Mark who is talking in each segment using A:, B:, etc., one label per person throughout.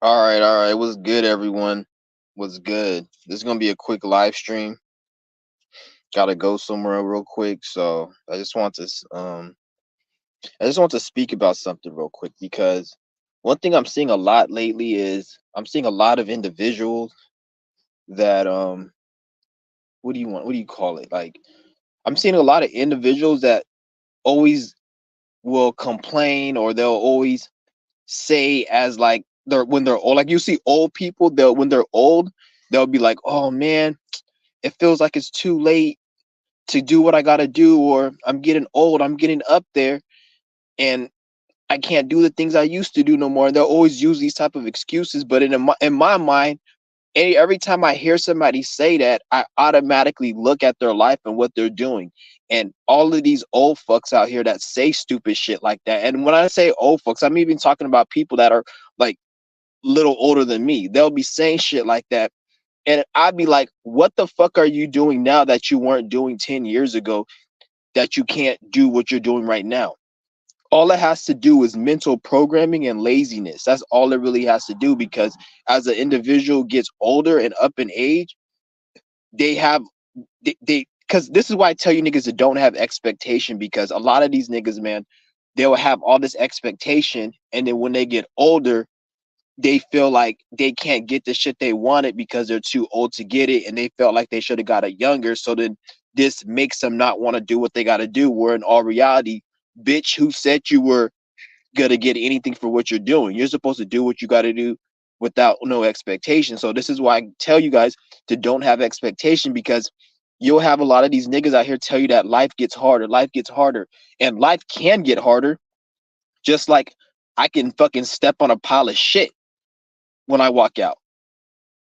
A: All right. What's good, everyone? What's good? This is gonna be a quick live stream. Gotta go somewhere real quick, so I just want to speak about something real quick because one thing I'm seeing a lot lately is I'm seeing a lot of individuals that what do you want? What do you call it? Like I'm seeing a lot of individuals that always will complain or they'll always say as like they're when they're old. Like you see old people, they'll when they're old, they'll be like, "Oh man, it feels like it's too late to do what I got to do, or I'm getting old, I'm getting up there, and I can't do the things I used to do no more." And they'll always use these type of excuses. But in my mind, every time I hear somebody say that, I automatically look at their life and what they're doing. And all of these old fucks out here that say stupid shit like that. And when I say old fucks, I'm even talking about people that are like little older than me. They'll be saying shit like that. And I'd be like, what the fuck are you doing now that you weren't doing 10 years ago that you can't do what you're doing right now? All it has to do is mental programming and laziness. That's all it really has to do because as an individual gets older and up in age, they have they because this is why I tell you niggas that don't have expectation because a lot of these niggas, man, they'll have all this expectation and then when they get older, they feel like they can't get the shit they wanted because they're too old to get it and they felt like they should have got it younger. So then this makes them not want to do what they got to do. Where in all reality, bitch, who said you were gonna get anything for what you're doing? You're supposed to do what you got to do without no expectation. So this is why I tell you guys to don't have expectation because you'll have a lot of these niggas out here tell you that life gets harder, and life can get harder. Just like I can fucking step on a pile of shit when I walk out.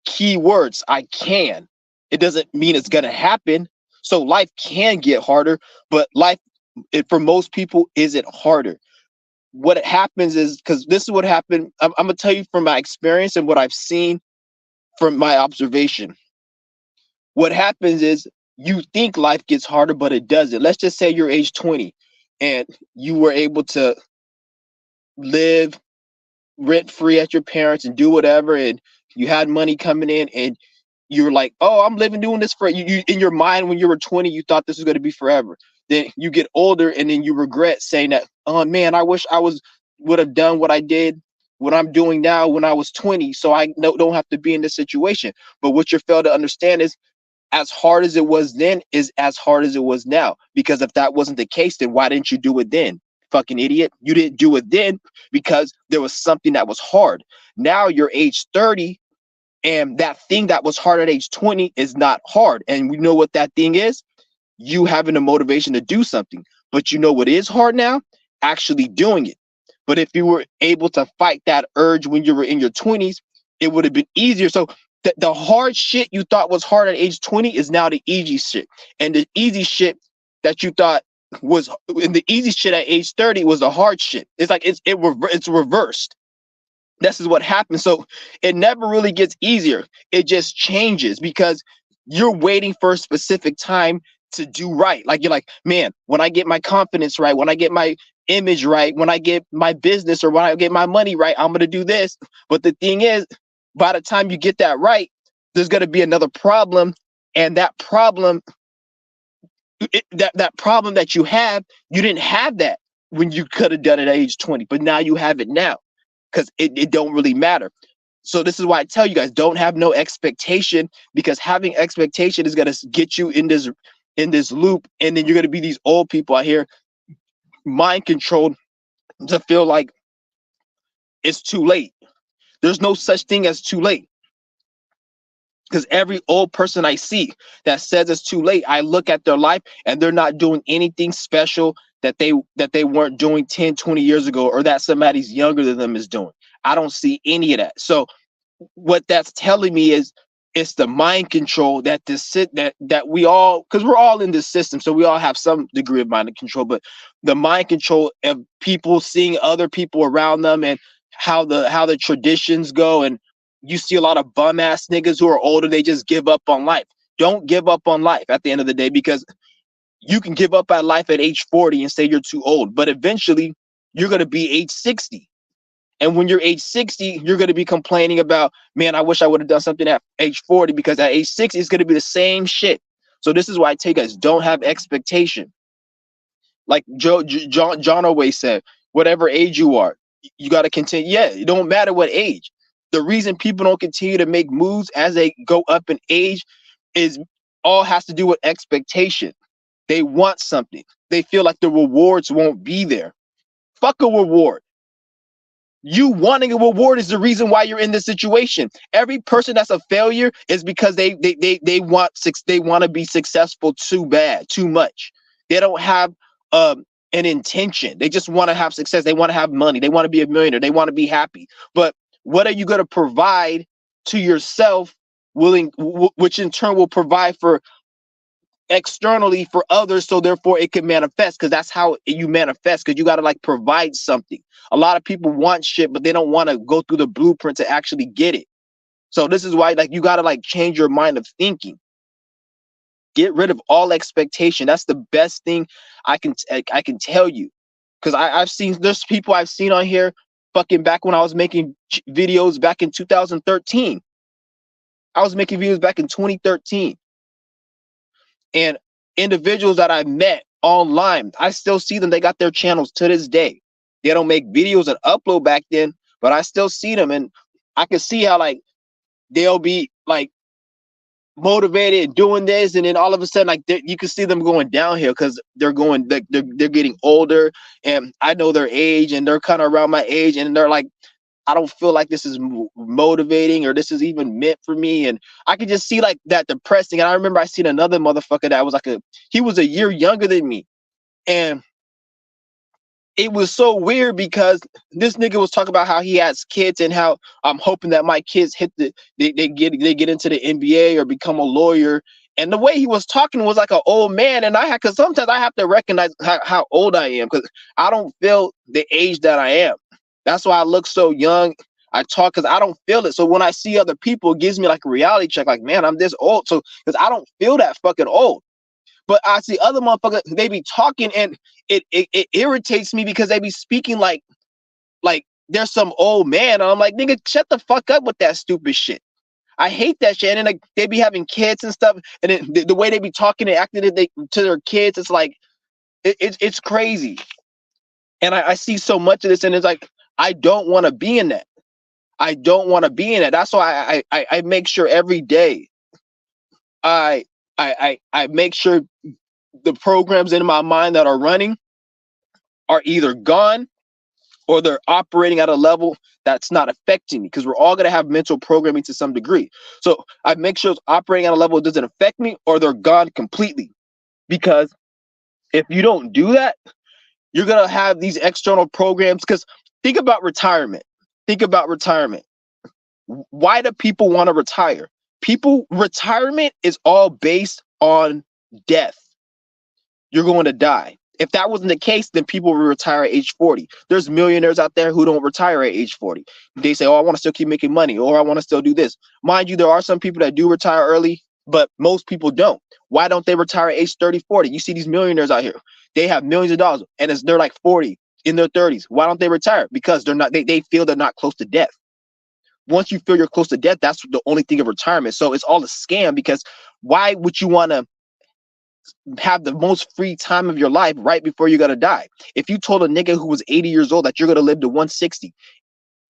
A: Key words, I can. It doesn't mean it's gonna happen. So life can get harder, but for most people isn't harder. What happens is because this is what happened. I'm gonna tell you from my experience and what I've seen from my observation. What happens is you think life gets harder, but it doesn't. Let's just say you're age 20 and you were able to live rent free at your parents and do whatever, and you had money coming in, and you're like, oh, I'm living doing this for you in your mind when you were 20, you thought this was going to be forever. Then you get older and then you regret saying that, oh man, I wish I was would have done what I did, what I'm doing now when I was 20, so I don't have to be in this situation. But what you fail to understand is as hard as it was then is as hard as it was now. Because if that wasn't the case, then why didn't you do it then? Fucking idiot. You didn't do it then because there was something that was hard. Now you're age 30 and that thing that was hard at age 20 is not hard. And we know what that thing is. You having the motivation to do something. But you know what is hard now? Actually doing it. But if you were able to fight that urge when you were in your 20s, it would have been easier. So the hard shit you thought was hard at age 20 is now the easy shit. And the easy shit that you thought was and the easy shit at age 30 was the hard shit. It's like it's reversed. This is what happens. So it never really gets easier. It just changes because you're waiting for a specific time to do right. Like you're like, man, when I get my confidence right, when I get my image right, when I get my business or when I get my money right, I'm going to do this. But the thing is, by the time you get that right, there's going to be another problem. And that problem, that problem that you have, you didn't have that when you could have done it at age 20, but now you have it now because it don't really matter. So this is why I tell you guys, don't have no expectation because having expectation is going to get you in this loop. And then you're going to be these old people out here mind controlled to feel like it's too late. There's no such thing as too late. Because every old person I see that says it's too late, I look at their life and they're not doing anything special that they weren't doing 10, 20 years ago, or that somebody's younger than them is doing. I don't see any of that. So what that's telling me is it's the mind control that that we all, because we're all in this system, so we all have some degree of mind control, but the mind control of people seeing other people around them and how the traditions go. And you see a lot of bum ass niggas who are older, they just give up on life. Don't give up on life at the end of the day, because you can give up at life at age 40 and say you're too old, but eventually you're going to be age 60 And when you're age 60, you're going to be complaining about, man, I wish I would have done something at age 40, because at age 60, it's going to be the same shit. So this is why I take us, don't have expectation. Like John always said, whatever age you are, you got to continue. Yeah, it don't matter what age. The reason people don't continue to make moves as they go up in age is all has to do with expectation. They want something. They feel like the rewards won't be there. Fuck a reward. You wanting a reward is the reason why you're in this situation. Every person that's a failure is because they want to be successful too bad, too much. They don't have an intention. They just want to have success. They want to have money. They want to be a millionaire. They want to be happy. But what are you going to provide to yourself, which in turn will provide for externally for others, so therefore it can manifest, because that's how you manifest, because you got to like provide something. A lot of people want shit, but they don't want to go through the blueprint to actually get it. So this is why like you got to like change your mind of thinking. Get rid of all expectation. That's the best thing I can tell you, because I've seen, there's people I've seen on here fucking back when I was making videos back in 2013. I was making videos back in 2013. And individuals that I met online, I still see them. They got their channels to this day. They don't make videos and upload back then, but I still see them, and I can see how like they'll be like motivated doing this, and then all of a sudden like you can see them going downhill because they're going they're getting older, and I know their age, and they're kind of around my age, and they're like, I don't feel like this is motivating, or this is even meant for me. And I could just see like that depressing. And I remember I seen another motherfucker that was like he was a year younger than me. And it was so weird because this nigga was talking about how he has kids, and how I'm hoping that my kids they get into the NBA or become a lawyer. And the way he was talking was like an old man. And because sometimes I have to recognize how old I am, because I don't feel the age that I am. That's why I look so young. I talk because I don't feel it. So when I see other people, it gives me like a reality check. Like, man, I'm this old. So because I don't feel that fucking old. But I see other motherfuckers, they be talking, and it irritates me because they be speaking like there's some old man. And I'm like, nigga, shut the fuck up with that stupid shit. I hate that shit. And then like they be having kids and stuff, and then the way they be talking and acting to their kids, it's like it's crazy. And I see so much of this, and it's like I don't want to be in that. I don't want to be in it. That's why I make sure every day I make sure the programs in my mind that are running are either gone, or they're operating at a level that's not affecting me, because we're all going to have mental programming to some degree. So I make sure it's operating at a level that doesn't affect me, or they're gone completely. Because if you don't do that, you're going to have these external programs. Because think about retirement. Think about retirement. Why do people want to retire? Retirement is all based on death. You're going to die. If that wasn't the case, then people would retire at age 40. There's millionaires out there who don't retire at age 40. They say, oh, I want to still keep making money, or I want to still do this. Mind you, there are some people that do retire early, but most people don't. Why don't they retire at age 30, 40? You see these millionaires out here. They have millions of dollars, and they're like 40, in their 30s. Why don't they retire? Because they feel they're not close to death. Once you feel you're close to death, that's the only thing of retirement. So it's all a scam, because why would you want to have the most free time of your life right before you're going to die? If you told a nigga who was 80 years old that you're going to live to 160,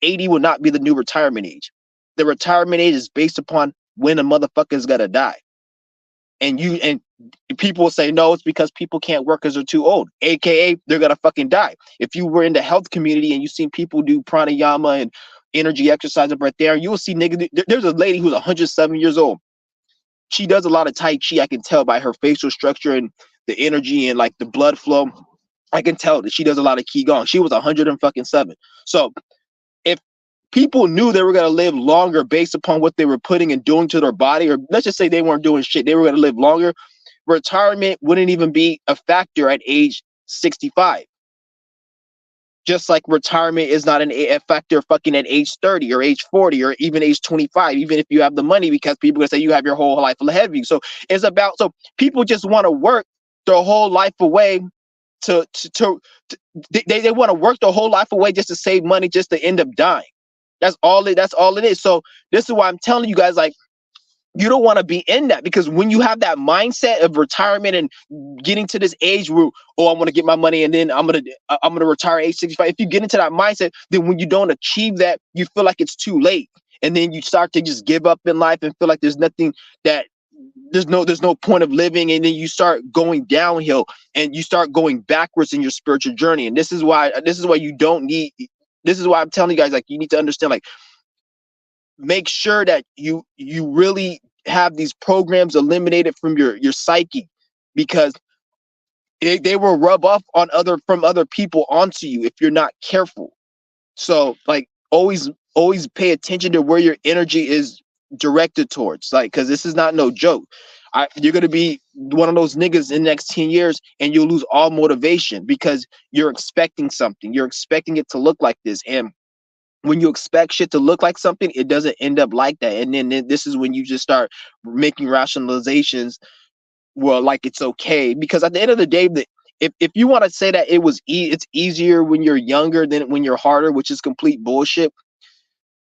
A: 80 would not be the new retirement age. The retirement age is based upon when a motherfucker is going to die. And people will say, no, it's because people can't work because they're too old, aka they're going to fucking die. If you were in the health community and you've seen people do pranayama and energy exercise up right there, you will see niggas. There's a lady who's 107 years old. She does a lot of Tai Chi. I can tell by her facial structure and the energy and like the blood flow. I can tell that she does a lot of Qigong. She was 107. So if people knew they were going to live longer based upon what they were putting and doing to their body, or let's just say they weren't doing shit, they were going to live longer, retirement wouldn't even be a factor at age 65. Just like retirement is not a factor fucking at age 30 or age 40 or even age 25, even if you have the money, because people are going to say you have your whole life ahead of you. So it's about, so people just want to work their whole life away to they want to work their whole life away just to save money, just to end up dying. That's all it is. So this is why I'm telling you guys, like, you don't want to be in that, because when you have that mindset of retirement and getting to this age where, oh, I want to get my money and then I'm gonna retire at age 65. If you get into that mindset, then when you don't achieve that, you feel like it's too late, and then you start to just give up in life and feel like there's nothing that there's no point of living, and then you start going downhill and you start going backwards in your spiritual journey. And this is why you don't need. This is why I'm telling you guys, like, you need to understand, like, make sure that you really have these programs eliminated from your psyche, because they will rub off on other people onto you if you're not careful. So, like, always pay attention to where your energy is directed towards, like, because this is not no joke. You're gonna be one of those niggas in the next 10 years and you'll lose all motivation because you're expecting something, you're expecting it to look like this. And when you expect shit to look like something, it doesn't end up like that. And then this is when you just start making rationalizations. Well, like, it's okay, because at the end of the day, if you want to say that it's easier when you're younger than when you're harder, which is complete bullshit.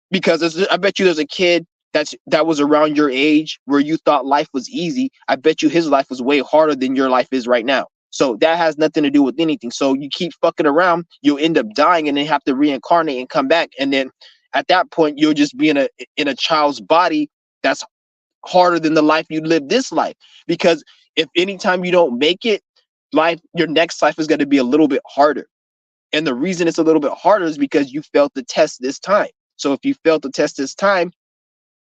A: Because I bet you there's a kid that was around your age where you thought life was easy. I bet you his life was way harder than your life is right now. So that has nothing to do with anything. So you keep fucking around, you'll end up dying and then have to reincarnate and come back. And then at that point, you'll just be in a child's body that's harder than the life you live this life. Because if anytime you don't make it, your next life is going to be a little bit harder. And the reason it's a little bit harder is because you failed the test this time. So if you failed the test this time,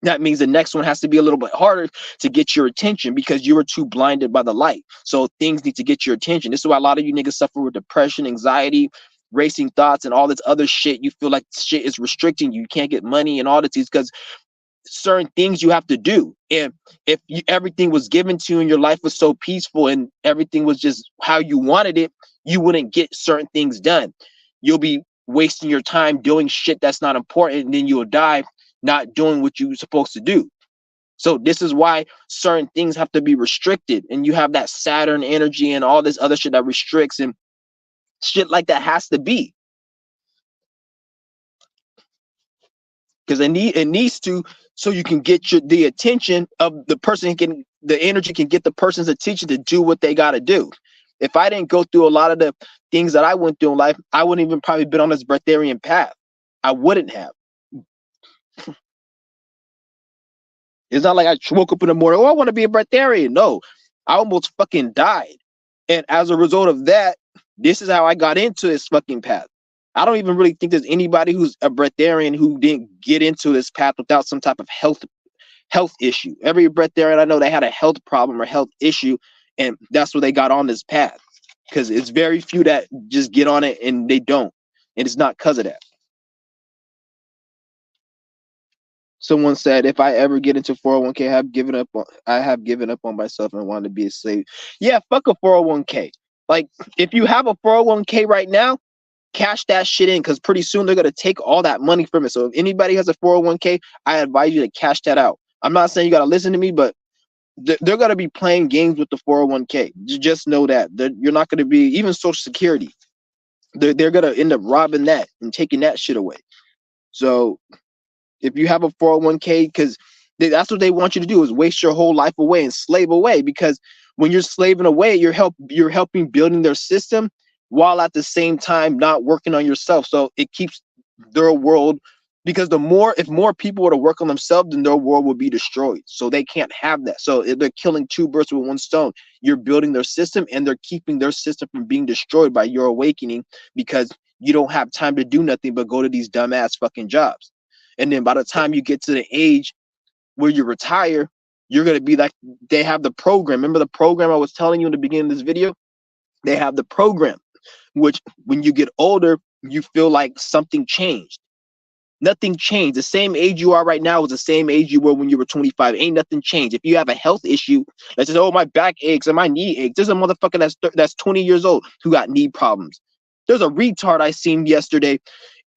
A: that means the next one has to be a little bit harder to get your attention, because you were too blinded by the light. So things need to get your attention. This is why a lot of you niggas suffer with depression, anxiety, racing thoughts, and all this other shit. You feel like shit is restricting you. You can't get money and all this, because certain things you have to do. And if everything was given to you and your life was so peaceful and everything was just how you wanted it, you wouldn't get certain things done. You'll be wasting your time doing shit that's not important, and then you'll die not doing what you're supposed to do. So this is why certain things have to be restricted, and you have that Saturn energy and all this other shit that restricts, and shit like that has to be. Because it needs to, so you can get the attention of the person, the energy can get the person's attention to do what they got to do. If I didn't go through a lot of the things that I went through in life, I wouldn't even probably been on this breatharian path. I wouldn't have. It's not like I woke up in the morning, oh, I want to be a breatharian. No, I almost fucking died. And as a result of that, this is how I got into this fucking path. I don't even really think there's anybody who's a breatharian who didn't get into this path without some type of health issue. Every breatharian I know, they had a health problem or health issue, and that's what they got on this path. Because it's very few that just get on it and they don't. And it's not because of that. Someone said, if I ever get into 401k, I have given up on myself and want to be a slave. Yeah, fuck a 401k. Like, if you have a 401k right now, cash that shit in, because pretty soon they're going to take all that money from it. So if anybody has a 401k, I advise you to cash that out. I'm not saying you got to listen to me, but they're going to be playing games with the 401k. Just know that. You're not going to be, even Social Security, they're going to end up robbing that and taking that shit away. So if you have a 401k, because that's what they want you to do, is waste your whole life away and slave away. Because when you're slaving away, you're helping building their system, while at the same time not working on yourself. So it keeps their world, because if more people were to work on themselves, then their world would be destroyed. So they can't have that. So they're killing two birds with one stone. You're building their system, and they're keeping their system from being destroyed by your awakening, because you don't have time to do nothing but go to these dumbass fucking jobs. And then by the time you get to the age where you retire, you're going to be like, they have the program. Remember the program I was telling you in the beginning of this video? They have the program, which when you get older, you feel like something changed. Nothing changed. The same age you are right now is the same age you were when you were 25. Ain't nothing changed. If you have a health issue that says, oh, my back aches and my knee aches, there's a motherfucker that's 20 years old who got knee problems. There's a retard I seen yesterday,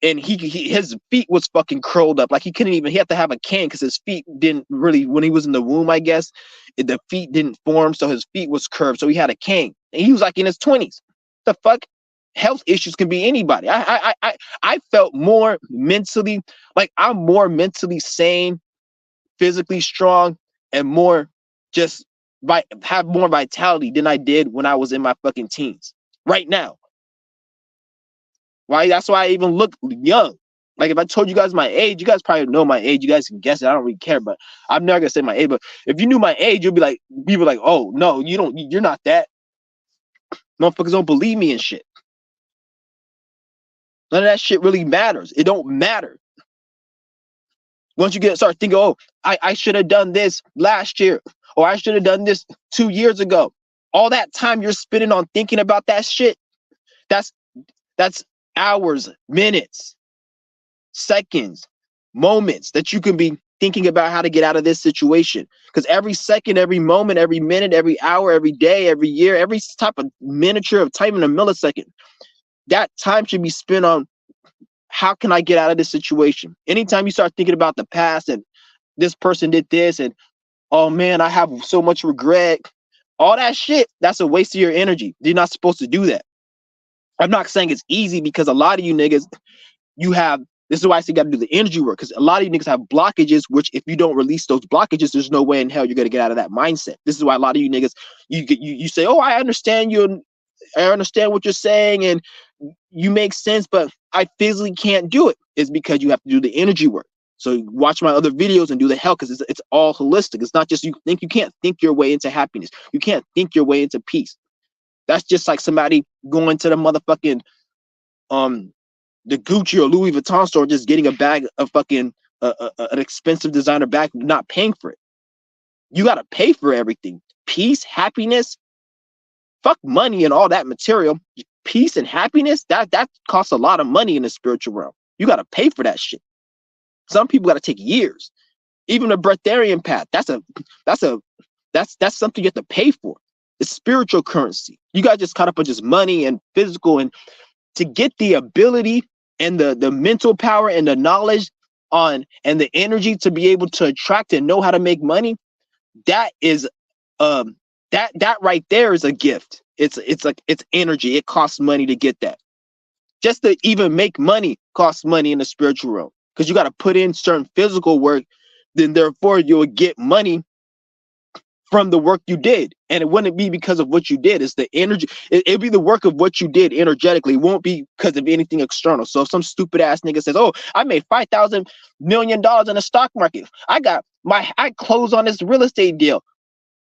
A: and his feet was fucking curled up. Like, he had to have a cane because his feet didn't really, when he was in the womb, I guess, the feet didn't form, so his feet was curved. So he had a cane. And he was like in his 20s. the fuck? Health issues can be anybody. I felt more mentally, like I'm more mentally sane, physically strong, and more just have more vitality than I did when I was in my fucking teens. Right now. Right? That's why I even look young. Like if I told you guys my age, you guys probably know my age. You guys can guess it. I don't really care, but I'm never gonna say my age. But if you knew my age, you'd be like, people like, oh no, you don't, you're not that. Motherfuckers don't believe me and shit. None of that shit really matters. It don't matter. Once you start thinking, oh, I should have done this last year, or I should have done this 2 years ago. All that time you're spending on thinking about that shit, that's hours, minutes, seconds, moments that you can be thinking about how to get out of this situation. Because every second, every moment, every minute, every hour, every day, every year, every type of miniature of time in a millisecond, that time should be spent on how can I get out of this situation? Anytime you start thinking about the past and this person did this and oh man, I have so much regret, all that shit, that's a waste of your energy. You're not supposed to do that. I'm not saying it's easy because a lot of you niggas, this is why I say you got to do the energy work, because a lot of you niggas have blockages, which if you don't release those blockages, there's no way in hell you're going to get out of that mindset. This is why a lot of you niggas, you say, oh, I understand you, I understand what you're saying, and you make sense, but I physically can't do it. It's because you have to do the energy work. So watch my other videos and do the hell, because it's all holistic. It's not just you can't think your way into happiness. You can't think your way into peace. That's just like somebody going to the motherfucking the Gucci or Louis Vuitton store, just getting a bag of fucking an expensive designer bag, not paying for it. You got to pay for everything. Peace, happiness, fuck money and all that material. Peace and happiness, that costs a lot of money in the spiritual realm. You got to pay for that shit. Some people got to take years. Even the breatharian path, that's something you have to pay for. It's spiritual currency. You guys just caught up on just money and physical, and to get the ability and the mental power and the knowledge on and the energy to be able to attract and know how to make money, that is that right there is a gift. It's like it's energy. It costs money to get that. Just to even make money costs money in the spiritual realm, because you got to put in certain physical work, then therefore you'll get money from the work you did. And it wouldn't be because of what you did. It's the energy. It'd be the work of what you did energetically. It won't be because of anything external. So if some stupid ass nigga says, oh, I made $5,000 million in the stock market, I closed on this real estate deal.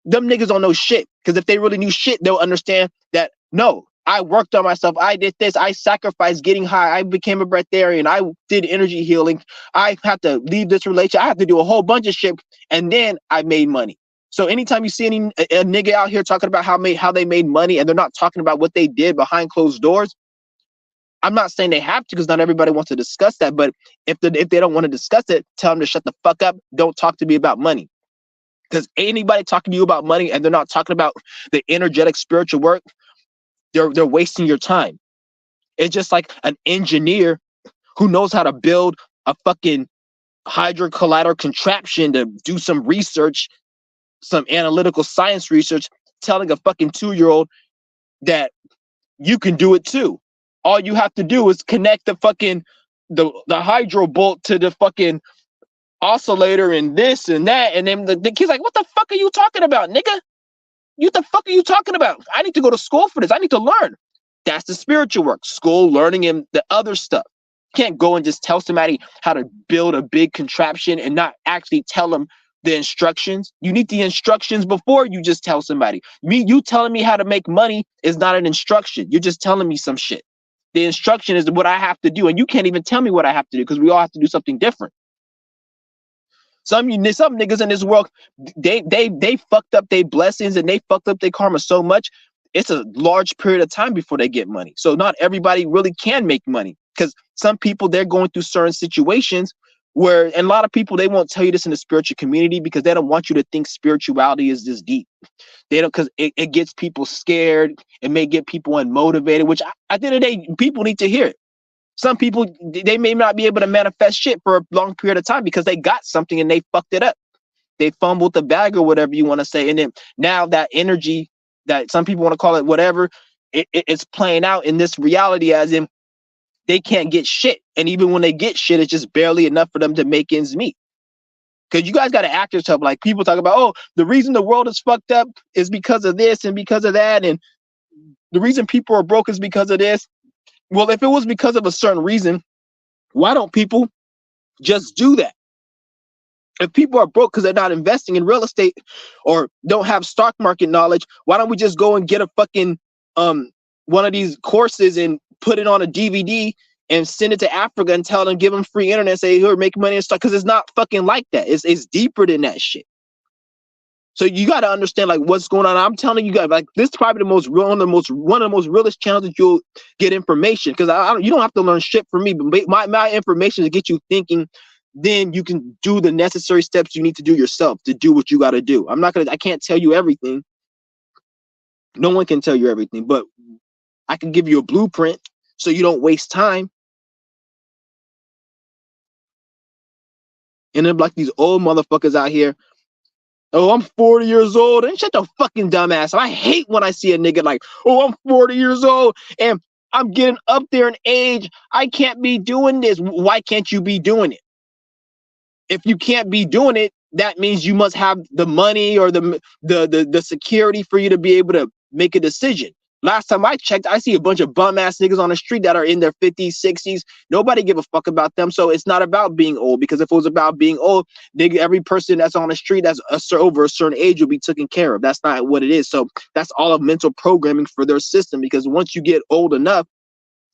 A: Them niggas don't know shit, because if they really knew shit, they'll understand that, no, I worked on myself. I did this. I sacrificed getting high. I became a breatharian. I did energy healing. I had to leave this relationship. I had to do a whole bunch of shit. And then I made money. So anytime you see a nigga out here talking about how they made money and they're not talking about what they did behind closed doors, I'm not saying they have to, because not everybody wants to discuss that. But if they don't want to discuss it, tell them to shut the fuck up. Don't talk to me about money. Because anybody talking to you about money and they're not talking about the energetic spiritual work, they're wasting your time. It's just like an engineer who knows how to build a fucking hydrocollider contraption to do some research, some analytical science research, telling a fucking 2-year-old that you can do it too. All you have to do is connect the fucking the hydro bolt to the fucking oscillator and this and that, and then the kid's like, what the fuck are you talking about, nigga? What the fuck are you talking about? I need to go to school for this. I need to learn. That's the spiritual work. School, learning, and the other stuff. You can't go and just tell somebody how to build a big contraption and not actually tell them the instructions. You need the instructions before you just tell somebody. You telling me how to make money is not an instruction. You're just telling me some shit. The instruction is what I have to do, and you can't even tell me what I have to do, because we all have to do something different. Some niggas in this world, they fucked up their blessings and they fucked up their karma so much, it's a large period of time before they get money. So not everybody really can make money, because some people, they're going through certain situations where, and a lot of people, they won't tell you this in the spiritual community because they don't want you to think spirituality is this deep. They don't, because it gets people scared. It may get people unmotivated, which at the end of the day, people need to hear it. Some people, they may not be able to manifest shit for a long period of time because they got something and they fucked it up. They fumbled the bag or whatever you want to say. And then now that energy, that some people want to call it whatever, it's playing out in this reality as in they can't get shit. And even when they get shit, it's just barely enough for them to make ends meet. Because you guys got to act yourself. Like people talk about, oh, the reason the world is fucked up is because of this and because of that. And the reason people are broke is because of this. Well, if it was because of a certain reason, why don't people just do that? If people are broke because they're not investing in real estate or don't have stock market knowledge, why don't we just go and get a fucking one of these courses and put it on a DVD and send it to Africa and tell them, give them free internet, say, here, make money and stuff? Because it's not fucking like that. It's deeper than that shit. So you got to understand like what's going on. I'm telling you guys, like this is probably one of the most realest channels that you'll get information, because you don't have to learn shit from me, but my information to get you thinking. Then you can do the necessary steps you need to do yourself to do what you got to do. I can't tell you everything. No one can tell you everything, but I can give you a blueprint so you don't waste time. And then like these old motherfuckers out here, oh, I'm 40 years old. And shut the fucking dumbass. I hate when I see a nigga like, oh, I'm 40 years old and I'm getting up there in age. I can't be doing this. Why can't you be doing it? If you can't be doing it, that means you must have the money or the security for you to be able to make a decision. Last time I checked, I see a bunch of bum ass niggas on the street that are in their 50s, 60s. Nobody give a fuck about them. So it's not about being old, because if it was about being old, every person that's on the street that's over a certain age will be taken care of. That's not what it is. So that's all of mental programming for their system, because once you get old enough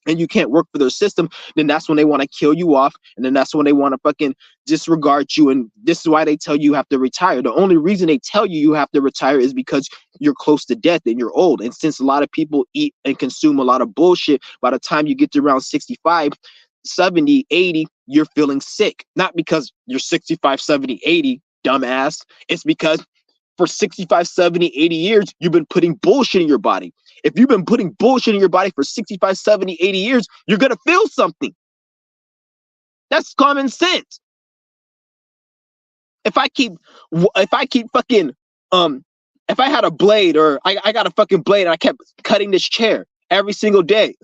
A: and you can't work for their system, then that's when they want to kill you off. And then that's when they want to fucking disregard you. And this is why they tell you have to retire. The only reason they tell you have to retire is because you're close to death and you're old. And since a lot of people eat and consume a lot of bullshit, by the time you get to around 65, 70, 80, you're feeling sick. Not because you're 65, 70, 80, dumbass. It's because for 65, 70, 80 years, you've been putting bullshit in your body. If you've been putting bullshit in your body for 65, 70, 80 years, you're going to feel something. That's common sense. If I keep fucking, if I had a blade, or I got a fucking blade and I kept cutting this chair every single day,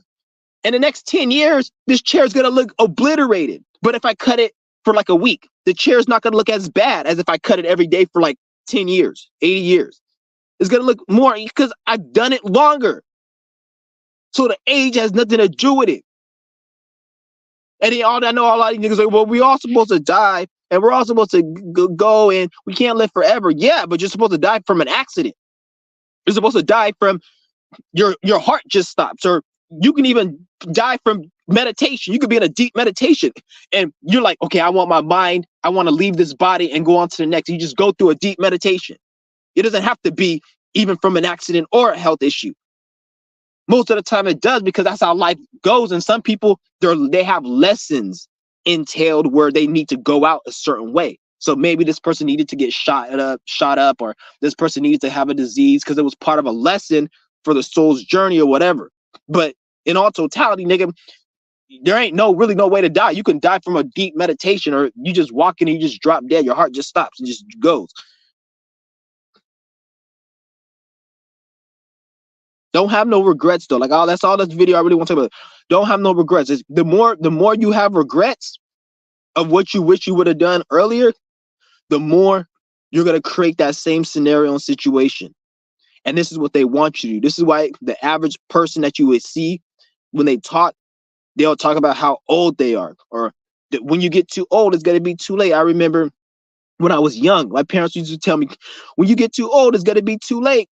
A: in the next 10 years, this chair is going to look obliterated. But if I cut it for like a week, the chair is not going to look as bad as if I cut it every day for like 10 years, 80 years. It's going to look more because I've done it longer. So the age has nothing to do with it. And I know a lot of niggas like, well, we all supposed to die and we're all supposed to go and we can't live forever. Yeah, but you're supposed to die from an accident. You're supposed to die from your heart just stops, or you can even die from meditation. You could be in a deep meditation and you're like, okay, I want my mind, I want to leave this body and go on to the next. You just go through a deep meditation. It doesn't have to be even from an accident or a health issue. Most of the time it does, because that's how life goes. And some people, they have lessons entailed where they need to go out a certain way. So maybe this person needed to get shot up, or this person needed to have a disease because it was part of a lesson for the soul's journey or whatever. But in all totality, nigga, there ain't really no way to die. You can die from a deep meditation, or you just walk in and you just drop dead. Your heart just stops and just goes. Don't have no regrets though. Like, oh, that's all this video I really want to talk about. Don't have no regrets. The more you have regrets of what you wish you would have done earlier, the more you're gonna create that same scenario and situation. And this is what they want you to do. This is why the average person that you would see when they talk, they'll talk about how old they are, or that when you get too old, it's gonna be too late. I remember when I was young, my parents used to tell me, when you get too old, it's gonna be too late.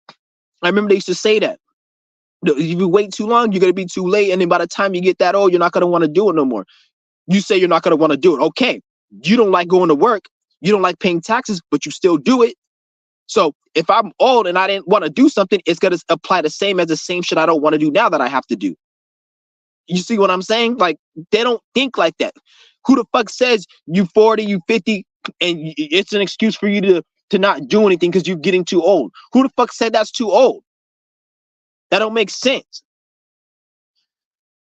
A: I remember they used to say that. If you wait too long, you're going to be too late. And then by the time you get that old, you're not going to want to do it no more. You say you're not going to want to do it. Okay. You don't like going to work. You don't like paying taxes, but you still do it. So if I'm old and I didn't want to do something, it's going to apply the same shit I don't want to do now that I have to do. You see what I'm saying? Like, they don't think like that. Who the fuck says you 40, you 50, and it's an excuse for you to not do anything because you're getting too old? Who the fuck said that's too old? That don't make sense.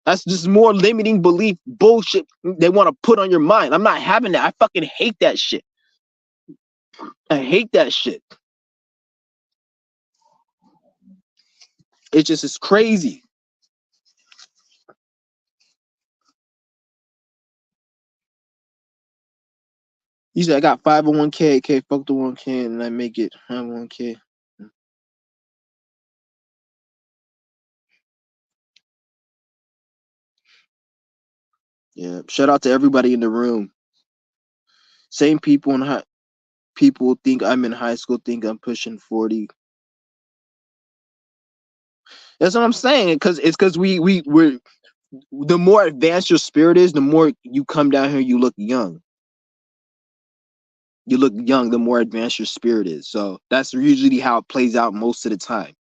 A: That's just more limiting belief bullshit they want to put on your mind. I'm not having that. I fucking hate that shit. I hate that shit. It's crazy. You said I got 501k, okay, fuck the 1k, and I make it 501k. Yeah, shout out to everybody in the room. Same people in high people think I'm in high school, think I'm pushing 40. That's what I'm saying. Because we're the more advanced your spirit is, the more you come down here, you look young. You look young, the more advanced your spirit is. So that's usually how it plays out most of the time.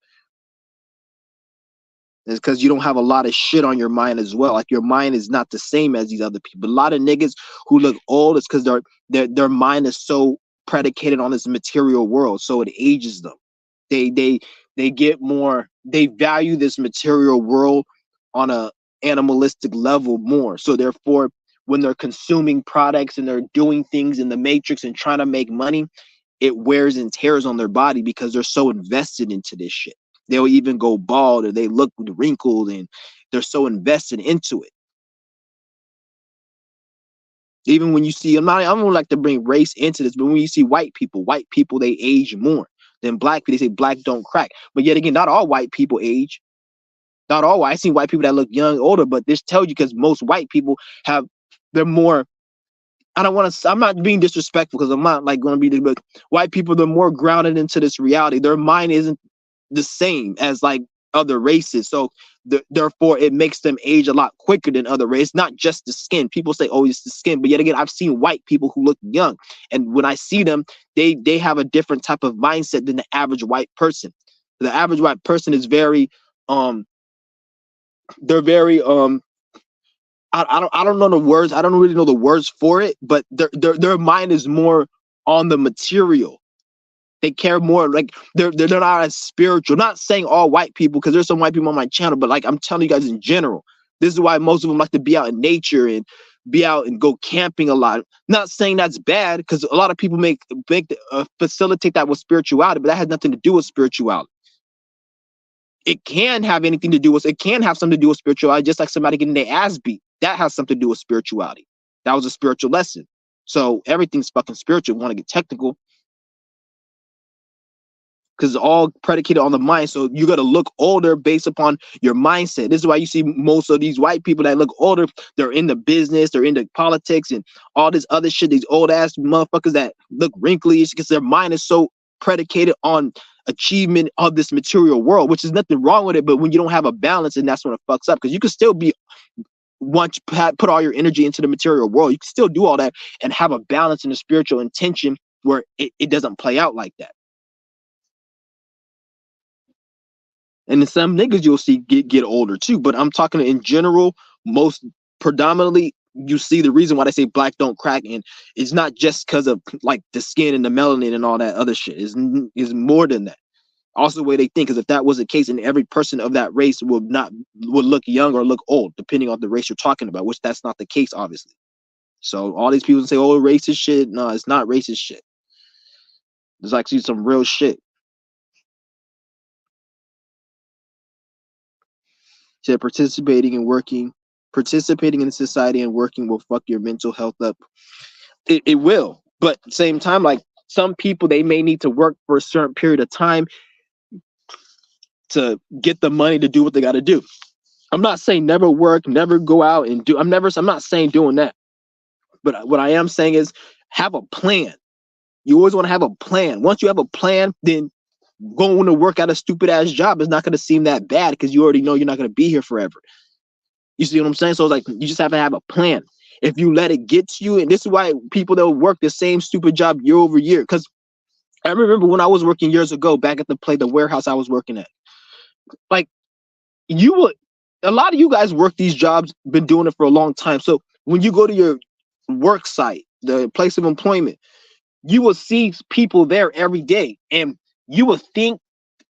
A: It's because you don't have a lot of shit on your mind as well. Like your mind is not the same as these other people. A lot of niggas who look old is because their mind is so predicated on this material world, so it ages them. They get more. They value this material world on a animalistic level more. So therefore, when they're consuming products and they're doing things in the matrix and trying to make money, it wears and tears on their body because they're so invested into this shit. They'll even go bald or they look wrinkled and they're so invested into it. Even when you see, I don't like to bring race into this, but when you see white people, they age more than black people. They say black don't crack. But yet again, not all white people age. Not all. I've seen white people that look young, older, but this tells you because most white people they're more. I don't want to. I'm not being disrespectful because I'm not like going to be. But white people, they're more grounded into this reality. Their mind isn't the same as like other races, so therefore it makes them age a lot quicker than other races. Not just the skin. People say, "Oh, it's the skin," but yet again, I've seen white people who look young, and when I see them, they have a different type of mindset than the average white person. The average white person is very they're very I don't know the words. I don't really know the words for it, but their mind is more on the material. They care more, like they're not as spiritual. I'm not saying all white people, because there's some white people on my channel, but like I'm telling you guys in general, this is why most of them like to be out in nature and be out and go camping a lot. Not saying that's bad, because a lot of people facilitate that with spirituality, but that has nothing to do with spirituality. It can have anything to do with, it can have something to do with spirituality, just like somebody getting their ass beat. That has something to do with spirituality. That was a spiritual lesson. So everything's fucking spiritual. Want to get technical, because it's all predicated on the mind. So you got to look older based upon your mindset. This is why you see most of these white people that look older, they're in the business, they're into politics and all this other shit. These old ass motherfuckers that look wrinkly, because their mind is so predicated on achievement of this material world, which is nothing wrong with it. But when you don't have a balance, and that's when it fucks up, because you can still be, once you put all your energy into the material world, you can still do all that and have a balance in the spiritual intention where it doesn't play out like that. And then some niggas you'll see get older too. But I'm talking in general, most predominantly, you see the reason why they say black don't crack, and it's not just because of like the skin and the melanin and all that other shit. Is more than that. Also, the way they think, because if that was the case, then every person of that race would look young or look old, depending on the race you're talking about, which that's not the case, obviously. So all these people say, "Oh, racist shit." No, it's not racist shit. There's actually some real shit. Said participating in society and working will fuck your mental health up. It will, but at the same time, like some people, they may need to work for a certain period of time to get the money to do what they got to do. I'm not saying never work, never go out and do. I'm not saying doing that. But what I am saying is have a plan. You always want to have a plan. Once you have a plan, then going to work at a stupid ass job is not going to seem that bad, because you already know you're not going to be here forever. You see what I'm saying? So it's like you just have to have a plan. If you let it get to you, and this is why people that work the same stupid job year over year. Because I remember when I was working years ago back at the warehouse I was working at. Like a lot of you guys work these jobs, been doing it for a long time. So when you go to your work site, the place of employment, you will see people there every day, and you will think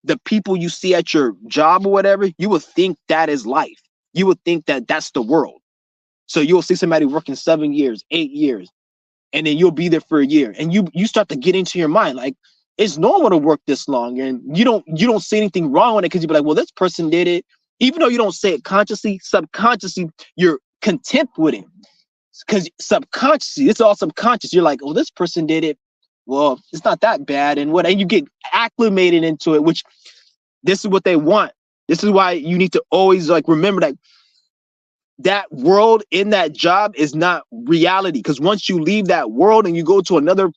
A: the people you see at your job or whatever, you would think that is life. You would think that that's the world. So you'll see somebody working 7 years, 8 years, and then you'll be there for a year, and you start to get into your mind like it's normal to work this long, and you don't see anything wrong with it, because you be like, well, this person did it, even though you don't say it consciously, subconsciously you're content with it. because subconsciously, it's all subconscious. You're like, oh, this person did it. Well, it's not that bad, and you get acclimated into it, which this is what they want. This is why you need to always like remember that world in that job is not reality. Because once you leave that world and you go to another,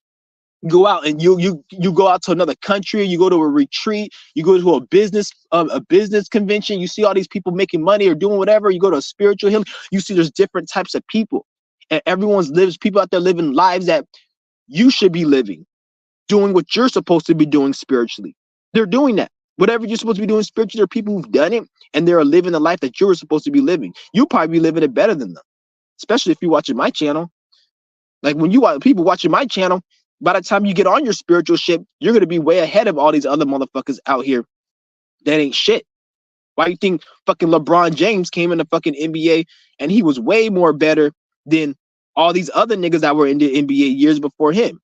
A: go out and you go out to another country, you go to a retreat, you go to a business convention, you see all these people making money or doing whatever, you go to a spiritual healing, you see there's different types of people, and there's people out there living lives that you should be living, doing what you're supposed to be doing spiritually. They're doing that. Whatever you're supposed to be doing spiritually, there are people who've done it and they're living the life that you're supposed to be living. You'll probably be living it better than them, especially if you're watching my channel. Like when you watch people watching my channel, by the time you get on your spiritual ship, you're gonna be way ahead of all these other motherfuckers out here that ain't shit. Why you think fucking LeBron James came in the fucking NBA and he was way more better than all these other niggas that were in the NBA years before him?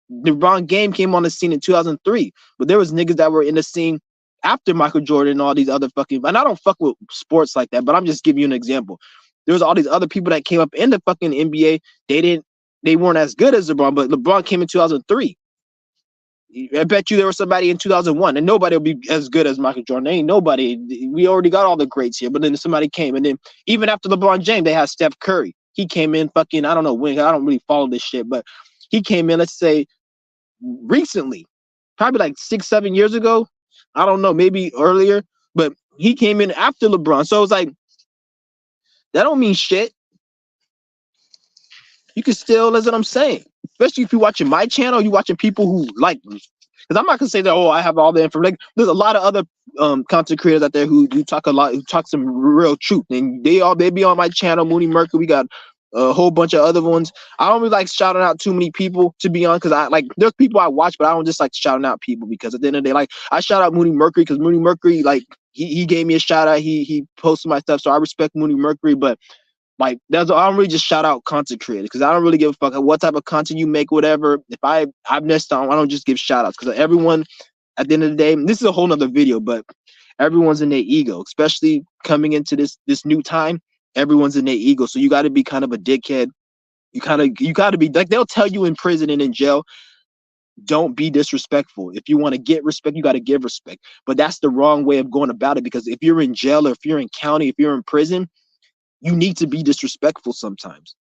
A: LeBron Game came on the scene in 2003, but there was niggas that were in the scene after Michael Jordan and all these other fucking, and I don't fuck with sports like that, but I'm just giving you an example. There was all these other people that came up in the fucking NBA. They weren't as good as LeBron, but LeBron came in 2003. I bet you there was somebody in 2001, and nobody will be as good as Michael Jordan. Ain't nobody. We already got all the greats here, but then somebody came, and then even after LeBron James, they had Steph Curry. He came in fucking, I don't know when, I don't really follow this shit, but he came in, let's say, recently, probably like 6-7 years ago. I don't know, maybe earlier, but he came in after LeBron. So it's like, that don't mean shit. You can still, that's what I'm saying. Especially if you're watching my channel, you watching people who like me. Because I'm not gonna say that, oh, I have all the information. Like, there's a lot of other content creators out there who talk a lot, who talk some real truth, and they be on my channel. Mooney Mercury, we got a whole bunch of other ones. I don't really like shouting out too many people, to be honest, because I like, there's people I watch, but I don't just like shouting out people, because at the end of the day, like, I shout out Mooney Mercury because Mooney Mercury, like, he gave me a shout out. He posted my stuff, so I respect Mooney Mercury, but like, I don't really just shout out content creators, because I don't really give a fuck what type of content you make, whatever. If I've missed on, I don't just give shout outs, because everyone at the end of the day, this is a whole nother video, but everyone's in their ego, especially coming into this new time. Everyone's in their ego, so you got to be kind of a dickhead. You got to be like, they'll tell you in prison and in jail, don't be disrespectful. If you want to get respect, you got to give respect. But that's the wrong way of going about it, because if you're in jail, or if you're in county, if you're in prison, you need to be disrespectful sometimes.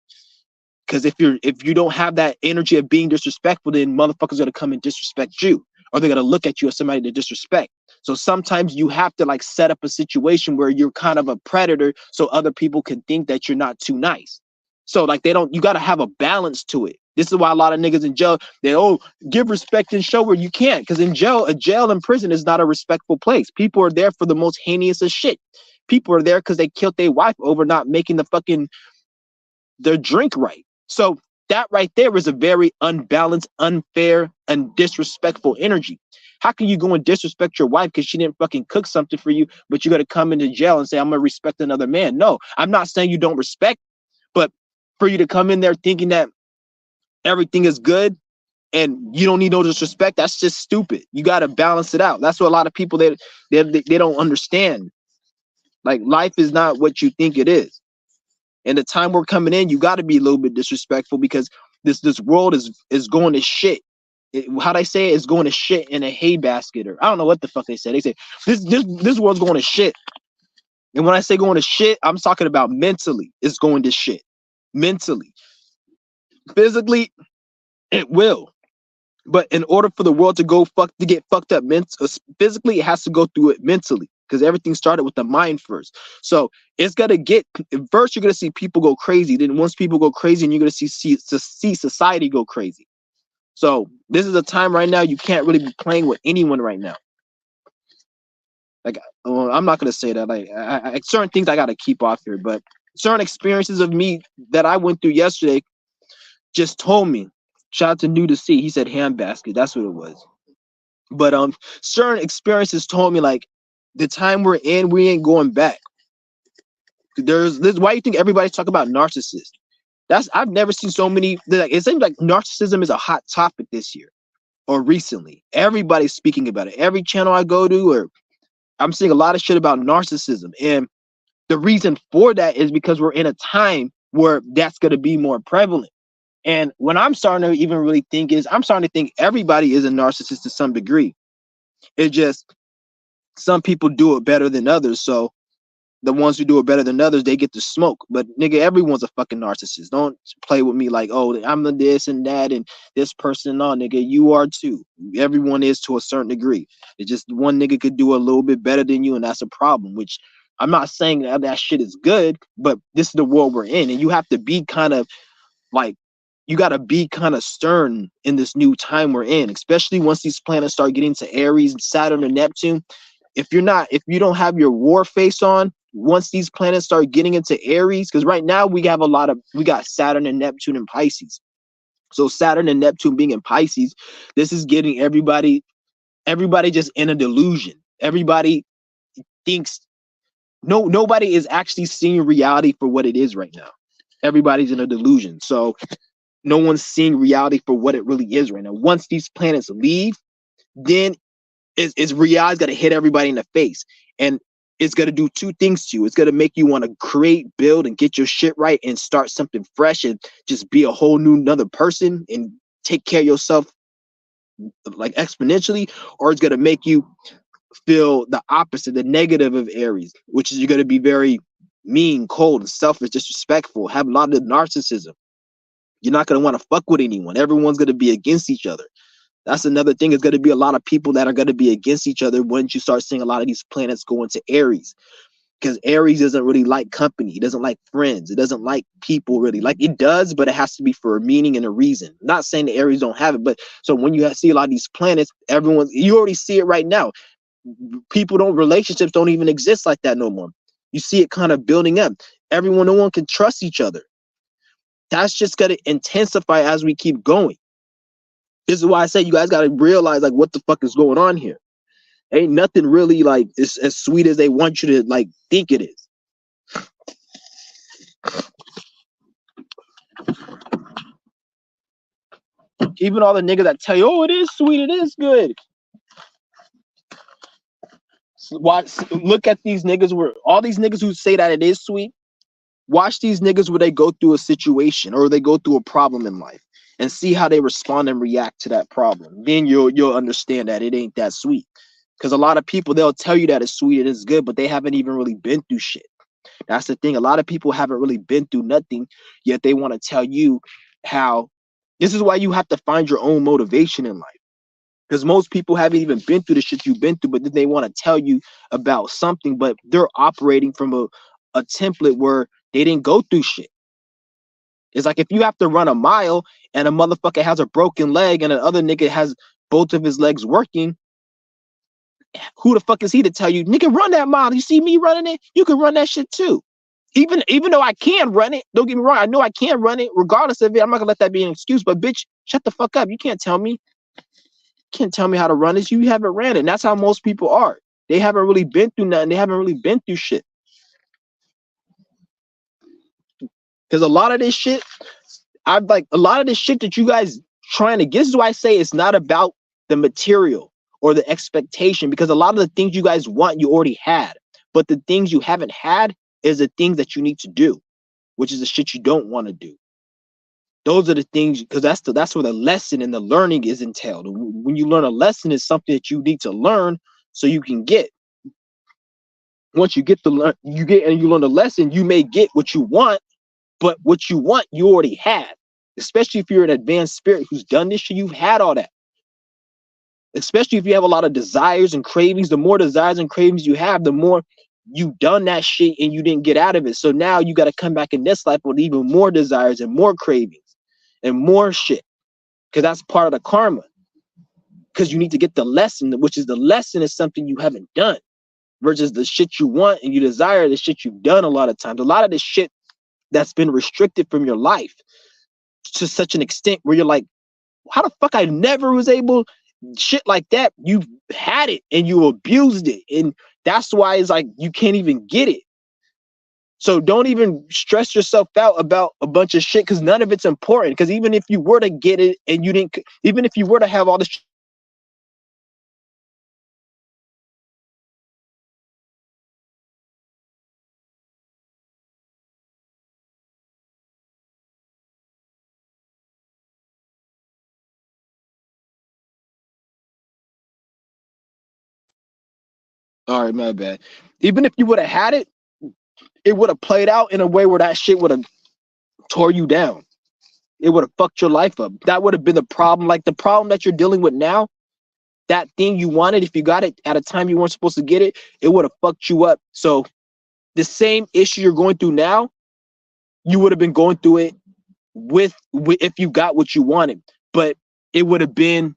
A: Because if you don't have that energy of being disrespectful, then motherfuckers are gonna come and disrespect you, or they're gonna look at you as somebody to disrespect. So sometimes you have to like set up a situation where you're kind of a predator, so other people can think that you're not too nice. So like, you gotta have a balance to it. This is why a lot of niggas in jail, they give respect and show where you can't, because in jail and prison is not a respectful place. People are there for the most heinous of shit. People are there because they killed their wife over not making their drink right. So that right there is a very unbalanced, unfair, and disrespectful energy. How can you go and disrespect your wife because she didn't fucking cook something for you, but you got to come into jail and say, I'm gonna respect another man? No, I'm not saying you don't respect, but for you to come in there thinking that everything is good and you don't need no disrespect, that's just stupid. You got to balance it out. That's what a lot of people, they don't understand. Like, life is not what you think it is. And the time we're coming in, you got to be a little bit disrespectful, because this world is going to shit. How they say it, is going to shit in a hay basket, or I don't know what the fuck they say. They say this world's going to shit. And when I say going to shit, I'm talking about mentally. It's going to shit. Mentally. Physically, it will. But in order for the world to get fucked up physically, it has to go through it mentally, because everything started with the mind first. So it's gonna get, first you're gonna see people go crazy. Then once people go crazy, and you're gonna see society go crazy. So this is a time right now you can't really be playing with anyone right now. Like, I'm not gonna say that. Like, I certain things I gotta keep off here, but certain experiences of me that I went through yesterday just told me. Shout out to New to See. He said handbasket. That's what it was. But certain experiences told me, like, the time we're in, we ain't going back. There's this. Why you think everybody's talking about narcissists? I've never seen so many. Like, it seems like narcissism is a hot topic this year or recently. Everybody's speaking about it. Every channel I go to, or I'm seeing a lot of shit about narcissism. And the reason for that is because we're in a time where that's going to be more prevalent. And what I'm starting to even really think is I'm starting to think everybody is a narcissist to some degree. It's just some people do it better than others. So the ones who do it better than others, they get to smoke. But nigga, everyone's a fucking narcissist. Don't play with me like, oh, I'm the this and that and this person and all, nigga. You are too. Everyone is to a certain degree. It's just one nigga could do a little bit better than you, and that's a problem. Which I'm not saying that shit is good, but this is the world we're in, and you have to be kind of like you got to be kind of stern in this new time we're in, especially once these planets start getting to Aries, Saturn, and Neptune. If you don't have your war face on, once these planets start getting into Aries, because right now we got Saturn and Neptune in Pisces. So Saturn and Neptune being in Pisces, this is getting everybody just in a delusion. Everybody thinks nobody is actually seeing reality for what it is right now. Everybody's in a delusion. So no one's seeing reality for what it really is right now. Once these planets leave, then it's reality's got to hit everybody in the face, and it's going to do two things to you. It's going to make you want to create, build, and get your shit right and start something fresh and just be a whole new another person and take care of yourself like exponentially, or it's going to make you feel the opposite, the negative of Aries, which is you're going to be very mean, cold, and selfish, disrespectful, have a lot of narcissism. You're not going to want to fuck with anyone. Everyone's going to be against each other. That's another thing. It's going to be a lot of people that are going to be against each other once you start seeing a lot of these planets go into Aries. Because Aries doesn't really like company. It doesn't like friends. It doesn't like people really. Like it does, but it has to be for a meaning and a reason. I'm not saying the Aries don't have it, but so when you see a lot of these planets, you already see it right now. Relationships don't even exist like that no more. You see it kind of building up. No one can trust each other. That's just going to intensify as we keep going. This is why I say you guys got to realize like what the fuck is going on here. Ain't nothing really like as sweet as they want you to like think it is. Even all the niggas that tell you, oh, it is sweet, it is good. Look at these niggas all these niggas who say that it is sweet. Watch these niggas where they go through a situation or they go through a problem in life and see how they respond and react to that problem. Then you'll understand that it ain't that sweet. Because a lot of people, they'll tell you that it's sweet, it is good, but they haven't even really been through shit. That's the thing. A lot of people haven't really been through nothing, yet they want to tell you how. This is why you have to find your own motivation in life. Because most people haven't even been through the shit you've been through, but then they want to tell you about something, but they're operating from a template where they didn't go through shit. It's like if you have to run a mile and a motherfucker has a broken leg and another nigga has both of his legs working, who the fuck is he to tell you, nigga, run that mile? You see me running it? You can run that shit too. Even though I can run it, don't get me wrong, I know I can run it. Regardless of it, I'm not gonna let that be an excuse. But bitch, shut the fuck up. You can't tell me how to run this. You haven't ran it. And that's how most people are. They haven't really been through nothing. They haven't really been through shit. Because a lot of this shit, a lot of this shit that you guys trying to get. This is why I say it's not about the material or the expectation, because a lot of the things you guys want, you already had. But the things you haven't had is the things that you need to do, which is the shit you don't want to do. Those are the things, because that's where the lesson and the learning is entailed. When you learn a lesson, is something that you need to learn so you can get. Once you get the learn, you get and you learn the lesson, you may get what you want, but what you want, you already had. Especially if you're an advanced spirit who's done this shit, you've had all that. Especially if you have a lot of desires and cravings. The more desires and cravings you have, the more you've done that shit and you didn't get out of it. So now you got to come back in this life with even more desires and more cravings and more shit, because that's part of the karma. Because you need to get the lesson, which is the lesson is something you haven't done, versus the shit you want and you desire, the shit you've done a lot of times. A lot of this shit that's been restricted from your life to such an extent where you're like, how the fuck I never was able, shit like that. You've had it and you abused it. And that's why it's like you can't even get it. So don't even stress yourself out about a bunch of shit, because none of it's important. Because even if you were to get it and you didn't, even if you were to have all this All right, my bad. Even if you would have had it, it would have played out in a way where that shit would have tore you down. It would have fucked your life up. That would have been the problem. Like the problem that you're dealing with now, that thing you wanted, if you got it at a time you weren't supposed to get it, it would have fucked you up. So the same issue you're going through now, you would have been going through it with if you got what you wanted. But it would have been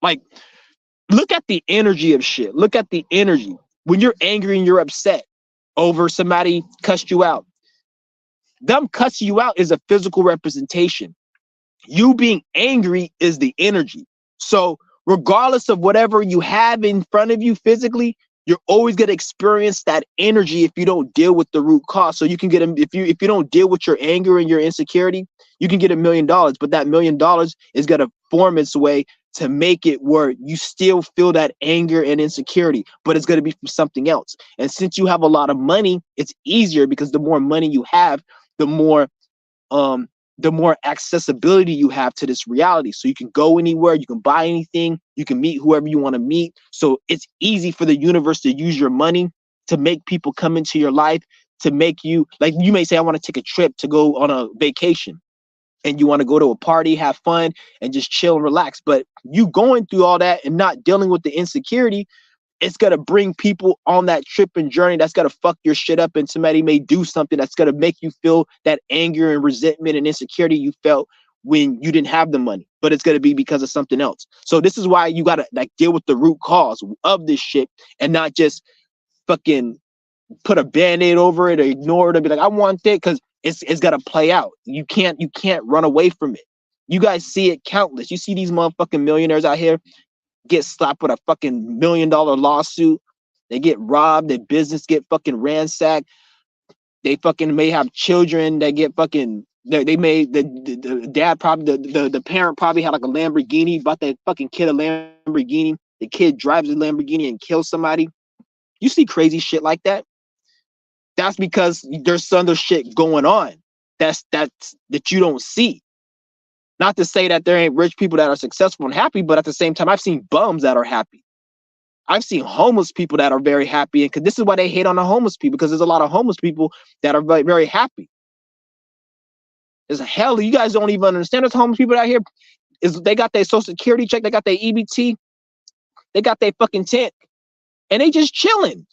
A: like, look at the energy of shit. Look at the energy. When you're angry and you're upset over somebody cussed you out, them cussing you out is a physical representation. You being angry is the energy. So regardless of whatever you have in front of you physically, you're always going to experience that energy if you don't deal with the root cause. So you can get them if you don't deal with your anger and your insecurity, you can get $1,000,000, but that $1,000,000 is going to form its way to make it where you still feel that anger and insecurity, but it's going to be from something else. And since you have a lot of money, it's easier because the more money you have, the more um the more accessibility you have to this reality. So you can go anywhere, you can buy anything, you can meet whoever you want to meet. So it's easy for the universe to use your money to make people come into your life, to make you, like you may say, I want to take a trip to go on a vacation, and you want to go to a party, have fun, and just chill and relax. But you going through all that and not dealing with the insecurity, it's going to bring people on that trip and journey that's going to fuck your shit up. And somebody may do something that's going to make you feel that anger and resentment and insecurity you felt when you didn't have the money, but it's going to be because of something else. So this is why you got to like deal with the root cause of this shit and not just fucking put a band-aid over it or ignore it and be like, I want it, because it's got to play out. You can't run away from it. You guys see it countless. You see these motherfucking millionaires out here get slapped with a fucking $1,000,000 lawsuit. They get robbed. Their business get fucking ransacked. They fucking may have children that get fucking. They may the dad probably the parent probably had like a Lamborghini, bought that fucking kid a Lamborghini. The kid drives a Lamborghini and kills somebody. You see crazy shit like that. That's because there's some other shit going on. That you don't see. Not to say that there ain't rich people that are successful and happy, but at the same time, I've seen bums that are happy. I've seen homeless people that are very happy, and this is why they hate on the homeless people, because there's a lot of homeless people that are very, very happy. There's a hell, you guys don't even understand. There's homeless people out here. They got their social security check, they got their EBT, they got their fucking tent, and they just chilling.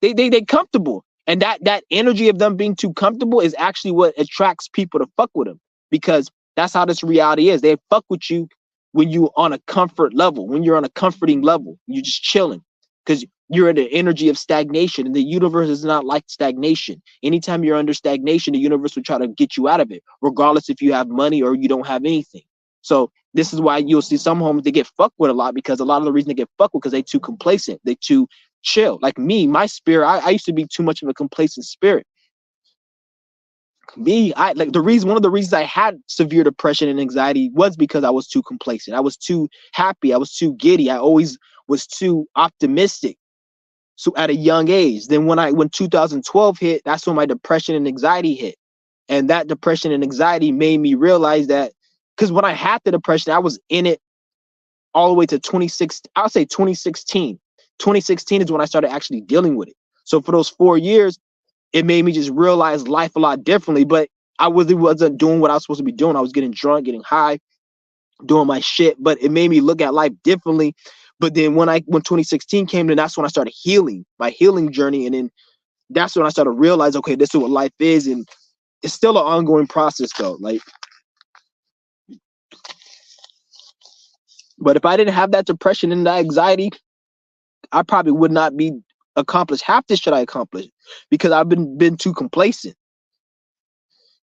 A: They comfortable, and that energy of them being too comfortable is actually what attracts people to fuck with them, because that's how this reality is. They fuck with you when you're on a comfort level, when you're on a comforting level, you're just chilling, because you're in the energy of stagnation, and the universe is not like stagnation. Anytime you're under stagnation, the universe will try to get you out of it, regardless if you have money or you don't have anything. So this is why you'll see some homies, they get fucked with a lot, because a lot of the reason they get fucked with because they too complacent, they too chill. Like me, my spirit, I used to be too much of a complacent spirit. I like one of the reasons I had severe depression and anxiety was because I was too complacent. I was too happy. I was too giddy. I always was too optimistic. So at a young age, then when 2012 hit, that's when my depression and anxiety hit. And that depression and anxiety made me realize that, because when I had the depression, I was in it all the way to 26, I'll say 2016. 2016 is when I started actually dealing with it. So for those 4 years, it made me just realize life a lot differently. But I wasn't doing what I was supposed to be doing. I was getting drunk, getting high, doing my shit. But it made me look at life differently. But then when 2016 came, then that's when I started healing, my healing journey. And then that's when I started to realize, okay, this is what life is. And it's still an ongoing process though. Like, but if I didn't have that depression and that anxiety, I probably would not be accomplished half the shit I accomplished, because I've been too complacent.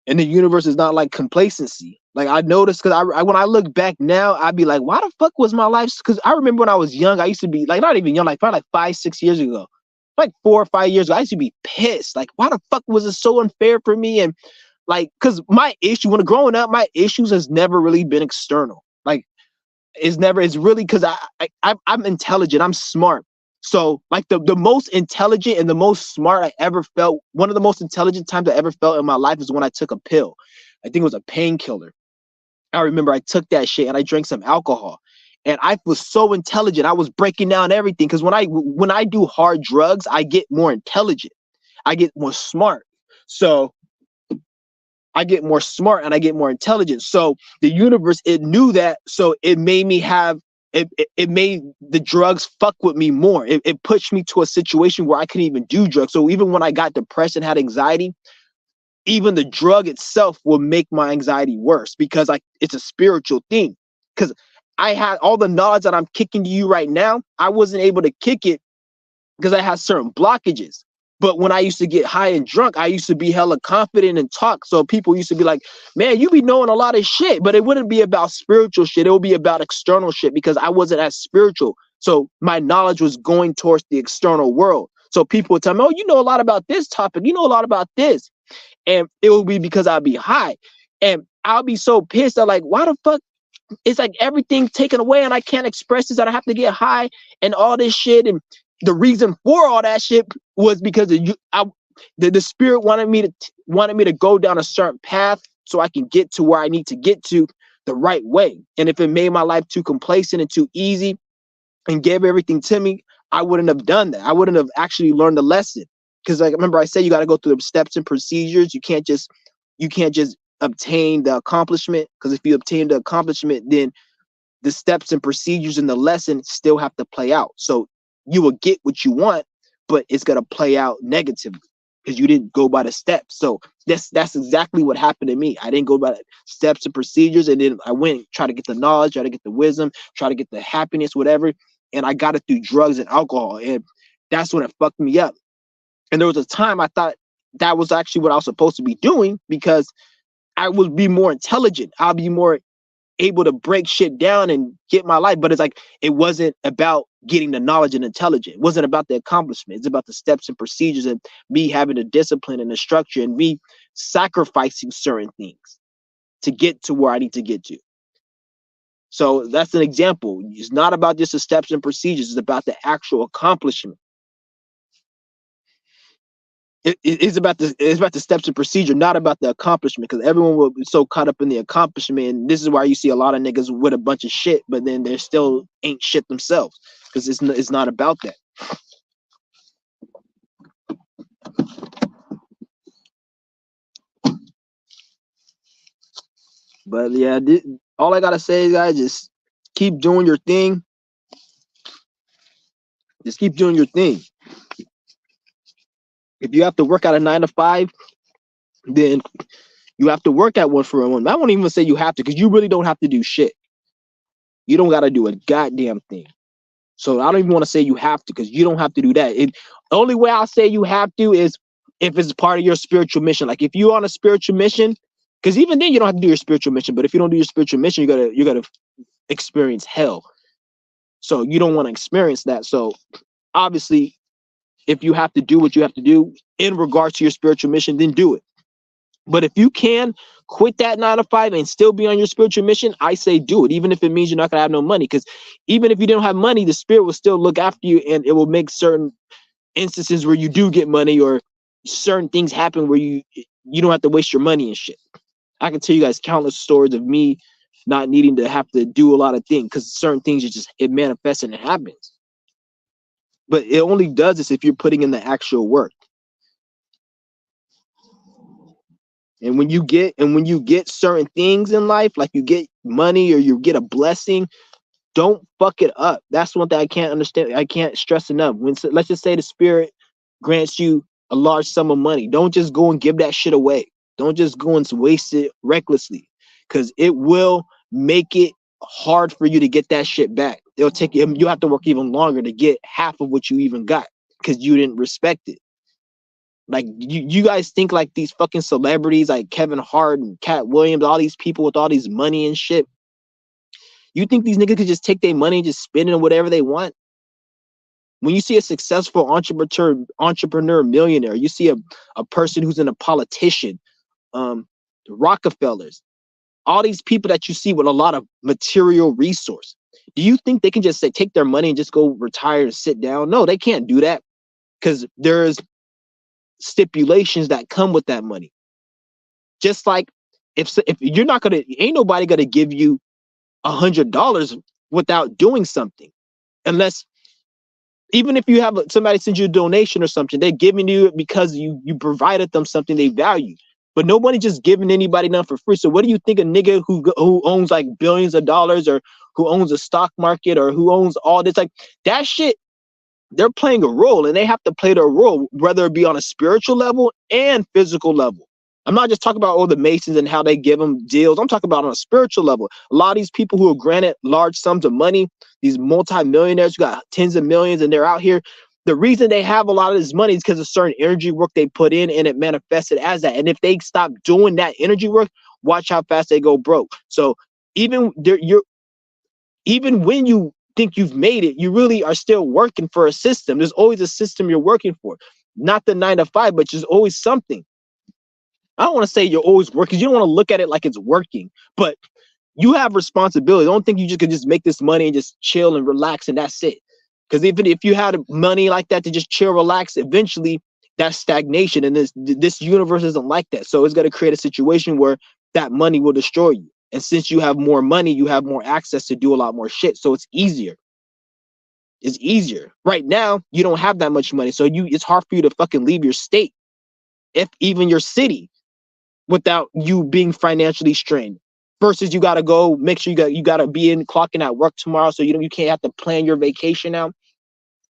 A: And the universe is not like complacency. Like I noticed, because I when I look back now, I'd be like, why the fuck was my life? Because I remember when I was young, I used to be like, not even young, like probably like 5-6 years ago, like 4 or 5 years ago, I used to be pissed. Like, why the fuck was it so unfair for me? And like, because my issue when growing up, my issues has never really been external. Like, it's really because I'm intelligent, I'm smart. So like the most intelligent and the most smart I ever felt, one of the most intelligent times I ever felt in my life is when I took a pill. I think it was a painkiller. I remember I took that shit and I drank some alcohol. and I was so intelligent. I was breaking down everything because when I do hard drugs, I get more intelligent. I get more smart. So I get more smart and I get more intelligent. So the universe, it knew that. So it made me have it made the drugs fuck with me more. It pushed me to a situation where I couldn't even do drugs. So even when I got depressed and had anxiety, even the drug itself will make my anxiety worse because it's a spiritual thing. Because I had all the knowledge that I'm kicking to you right now, I wasn't able to kick it because I had certain blockages. But when I used to get high and drunk, I used to be hella confident and talk. So people used to be like, man, you be knowing a lot of shit, but it wouldn't be about spiritual shit. It would be about external shit because I wasn't as spiritual. So my knowledge was going towards the external world. So people would tell me, oh, you know a lot about this topic. You know a lot about this. And it would be because I'd be high. And I'll be so pissed. I'm like, why the fuck? It's like everything taken away and I can't express this and I have to get high and all this shit. And the reason for all that shit was because the spirit wanted me to go down a certain path so I can get to where I need to get to the right way. And if it made my life too complacent and too easy and gave everything to me, I wouldn't have done that. I wouldn't have actually learned the lesson. Because like remember I said, you got to go through the steps and procedures. You can't just obtain the accomplishment, because if you obtain the accomplishment, then the steps and procedures in the lesson still have to play out. So you will get what you want, but it's going to play out negatively because you didn't go by the steps. So that's exactly what happened to me. I didn't go by the steps and procedures, and then I went try to get the knowledge, try to get the wisdom, try to get the happiness, whatever, and I got it through drugs and alcohol, and that's when it fucked me up. And there was a time I thought that was actually what I was supposed to be doing because I would be more intelligent. I'll be more able to break shit down and get my life. But it's like it wasn't about getting the knowledge and intelligence. It wasn't about the accomplishment. It's about the steps and procedures and me having the discipline and the structure and me sacrificing certain things to get to where I need to get to. So that's an example. It's not about just the steps and procedures. It's about the actual accomplishment. It's about the steps and procedure, not about the accomplishment. Because everyone will be so caught up in the accomplishment, and this is why you see a lot of niggas with a bunch of shit, but then they still ain't shit themselves because it's not about that. But yeah, all I gotta say, guys, just keep doing your thing. Just keep doing your thing. If you have to work at a 9 to 5, then you have to work at one for a one. I won't even say you have to, because you really don't have to do shit. You don't gotta do a goddamn thing. So I don't even want to say you have to, because you don't have to do that. The only way I'll say you have to is if it's part of your spiritual mission. Like if you're on a spiritual mission, because even then you don't have to do your spiritual mission. But if you don't do your spiritual mission, you gotta experience hell. So you don't want to experience that. So obviously, if you have to do what you have to do in regards to your spiritual mission, then do it. But if you can quit that 9 to 5 and still be on your spiritual mission, I say do it, even if it means you're not gonna have no money. Because even if you don't have money, the spirit will still look after you, and it will make certain instances where you do get money or certain things happen where you don't have to waste your money and shit. I can tell you guys countless stories of me not needing to have to do a lot of things because certain things it manifests and it happens. But it only does this if you're putting in the actual work. And when you get certain things in life, like you get money or you get a blessing, don't fuck it up. That's one thing I can't understand. I can't stress enough. Let's just say the spirit grants you a large sum of money. Don't just go and give that shit away. Don't just go and waste it recklessly, because it will make it hard for you to get that shit back. It'll take you have to work even longer to get half of what you even got because you didn't respect it. Like you guys think like these fucking celebrities like Kevin Hart and Cat Williams, all these people with all these money and shit. You think these niggas could just take their money and just spend it on whatever they want? When you see a successful entrepreneur millionaire, you see a person who's in a politician, Rockefellers, all these people that you see with a lot of material resource. Do you think they can just say take their money and just go retire and sit down? No, they can't do that, because there's stipulations that come with that money. Just like if you're not gonna, ain't nobody gonna give you $100 without doing something. Unless, even if you have somebody send you a donation or something, they're giving you it because you provided them something they value. But nobody just giving anybody nothing for free. So what do you think a nigga who owns like billions of dollars, or who owns a stock market, or who owns all this, like that shit, they're playing a role, and they have to play their role, whether it be on a spiritual level and physical level. I'm not just talking about all the Masons and how they give them deals. I'm talking about on a spiritual level. A lot of these people who are granted large sums of money, these multimillionaires who got tens of millions, and they're out here. The reason they have a lot of this money is because of certain energy work they put in, and it manifested as that. And if they stop doing that energy work, watch how fast they go broke. So even there, even when you think you've made it, you really are still working for a system. There's always a system you're working for, not the 9 to 5, but there's always something. I don't want to say you're always working. You don't want to look at it like it's working, but you have responsibility. Don't think you just could just make this money and just chill and relax and that's it. Because even if you had money like that to just chill, relax, eventually that's stagnation, and this universe isn't like that. So it's going to create a situation where that money will destroy you. And since you have more money, you have more access to do a lot more shit. So it's easier. It's easier. Right now, you don't have that much money. So it's hard for you to fucking leave your state, if even your city, without you being financially strained. Versus you gotta go make sure you gotta be in clocking at work tomorrow, so you can't have to plan your vacation out.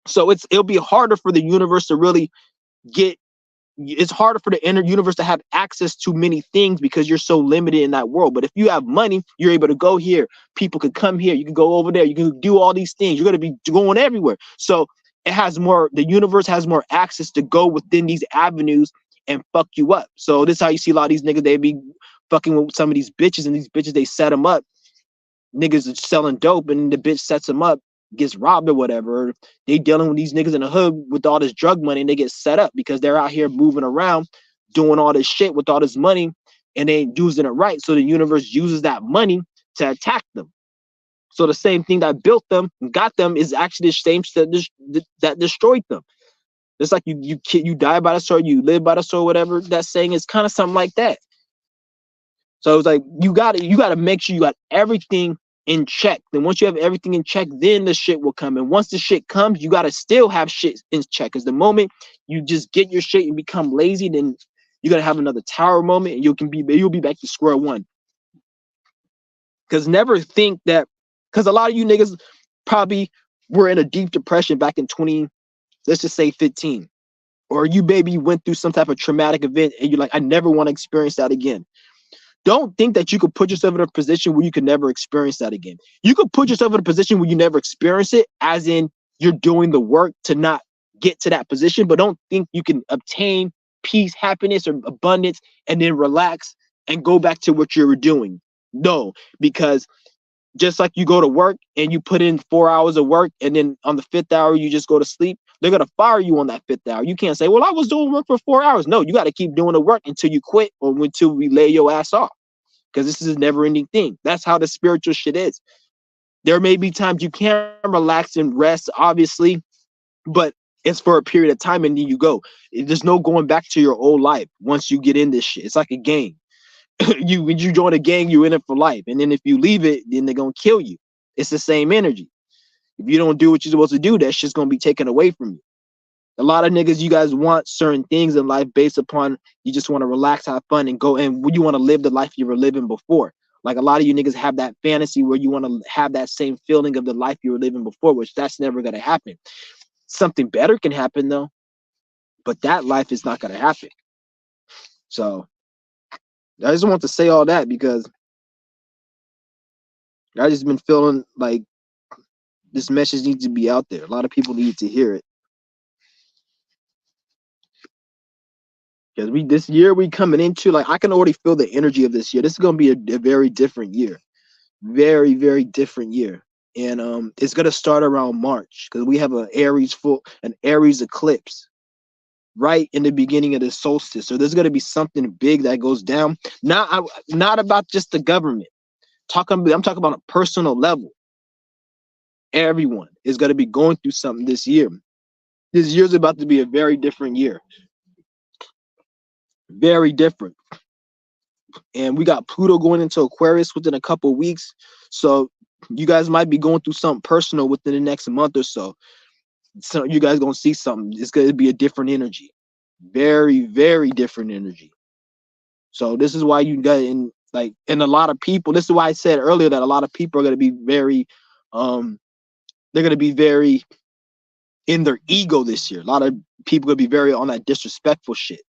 A: So it'll be harder for the universe to really get it's harder for the inner universe to have access to many things because you're so limited in that world. But if you have money, you're able to go here. People could come here. You can go over there. You can do all these things. You're going to be going everywhere. So the universe has more access to go within these avenues and fuck you up. So this is how you see a lot of these niggas, they be fucking with some of these bitches, and these bitches, they set them up. Niggas are selling dope, and the bitch sets them up, gets robbed or whatever. They dealing with these niggas in the hood with all this drug money, and they get set up because they're out here moving around doing all this shit with all this money, and they ain't using it right. So the universe uses that money to attack them. So the same thing that built them and got them is actually the same that destroyed them. It's like you die by the sword, you live by the sword, whatever that saying is, kind of something like that. So it's like you gotta make sure you got everything in check. Then once you have everything in check, then the shit will come. And once the shit comes, you gotta still have shit in check. Because the moment you just get your shit and become lazy, then you're gonna have another tower moment, and you'll be back to square one. Because never think that, because a lot of you niggas probably were in a deep depression back in 20, let's just say 15. Or you maybe went through some type of traumatic event and you're like, I never want to experience that again. Don't think that you could put yourself in a position where you could never experience that again. You could put yourself in a position where you never experience it, as in you're doing the work to not get to that position, but don't think you can obtain peace, happiness, or abundance and then relax and go back to what you were doing. No, because just like you go to work and you put in 4 hours of work, and then on the 5th hour you just go to sleep, they're going to fire you on that 5th hour. You can't say, well, I was doing work for 4 hours. No, you got to keep doing the work until you quit, or until we lay your ass off, because this is a never ending thing. That's how the spiritual shit is. There may be times you can relax and rest, obviously, but it's for a period of time, and then you go. There's no going back to your old life once you get in this shit. It's like a game. When you join a gang, you're in it for life. And then if you leave it, then they're gonna kill you. It's the same energy. If you don't do what you're supposed to do, that shit's gonna be taken away from you. A lot of niggas, you guys want certain things in life based upon you just want to relax, have fun, and go, and you want to live the life you were living before. Like a lot of you niggas have that fantasy where you want to have that same feeling of the life you were living before, which that's never gonna happen. Something better can happen though, but that life is not gonna happen. So I just want to say all that because I just been feeling like this message needs to be out there. A lot of people need to hear it. Because this year we coming into, like, I can already feel the energy of this year. This is gonna be a very different year. Very, very different year. And it's gonna start around March because we have an Aries eclipse right in the beginning of the solstice. So there's gonna be something big that goes down. Not about just the government. I'm talking about a personal level. Everyone is gonna be going through something this year. This year's about to be a very different year. Very different. And we got Pluto going into Aquarius within a couple of weeks. So You guys might be going through something personal within the next month or so. So you guys gonna see something. It's gonna be a different energy, very, very different energy. So this is why you got in like, and a lot of people. This is why I said earlier that a lot of people are gonna be very, um, they're gonna be very in their ego this year. A lot of people gonna be very on that disrespectful shit.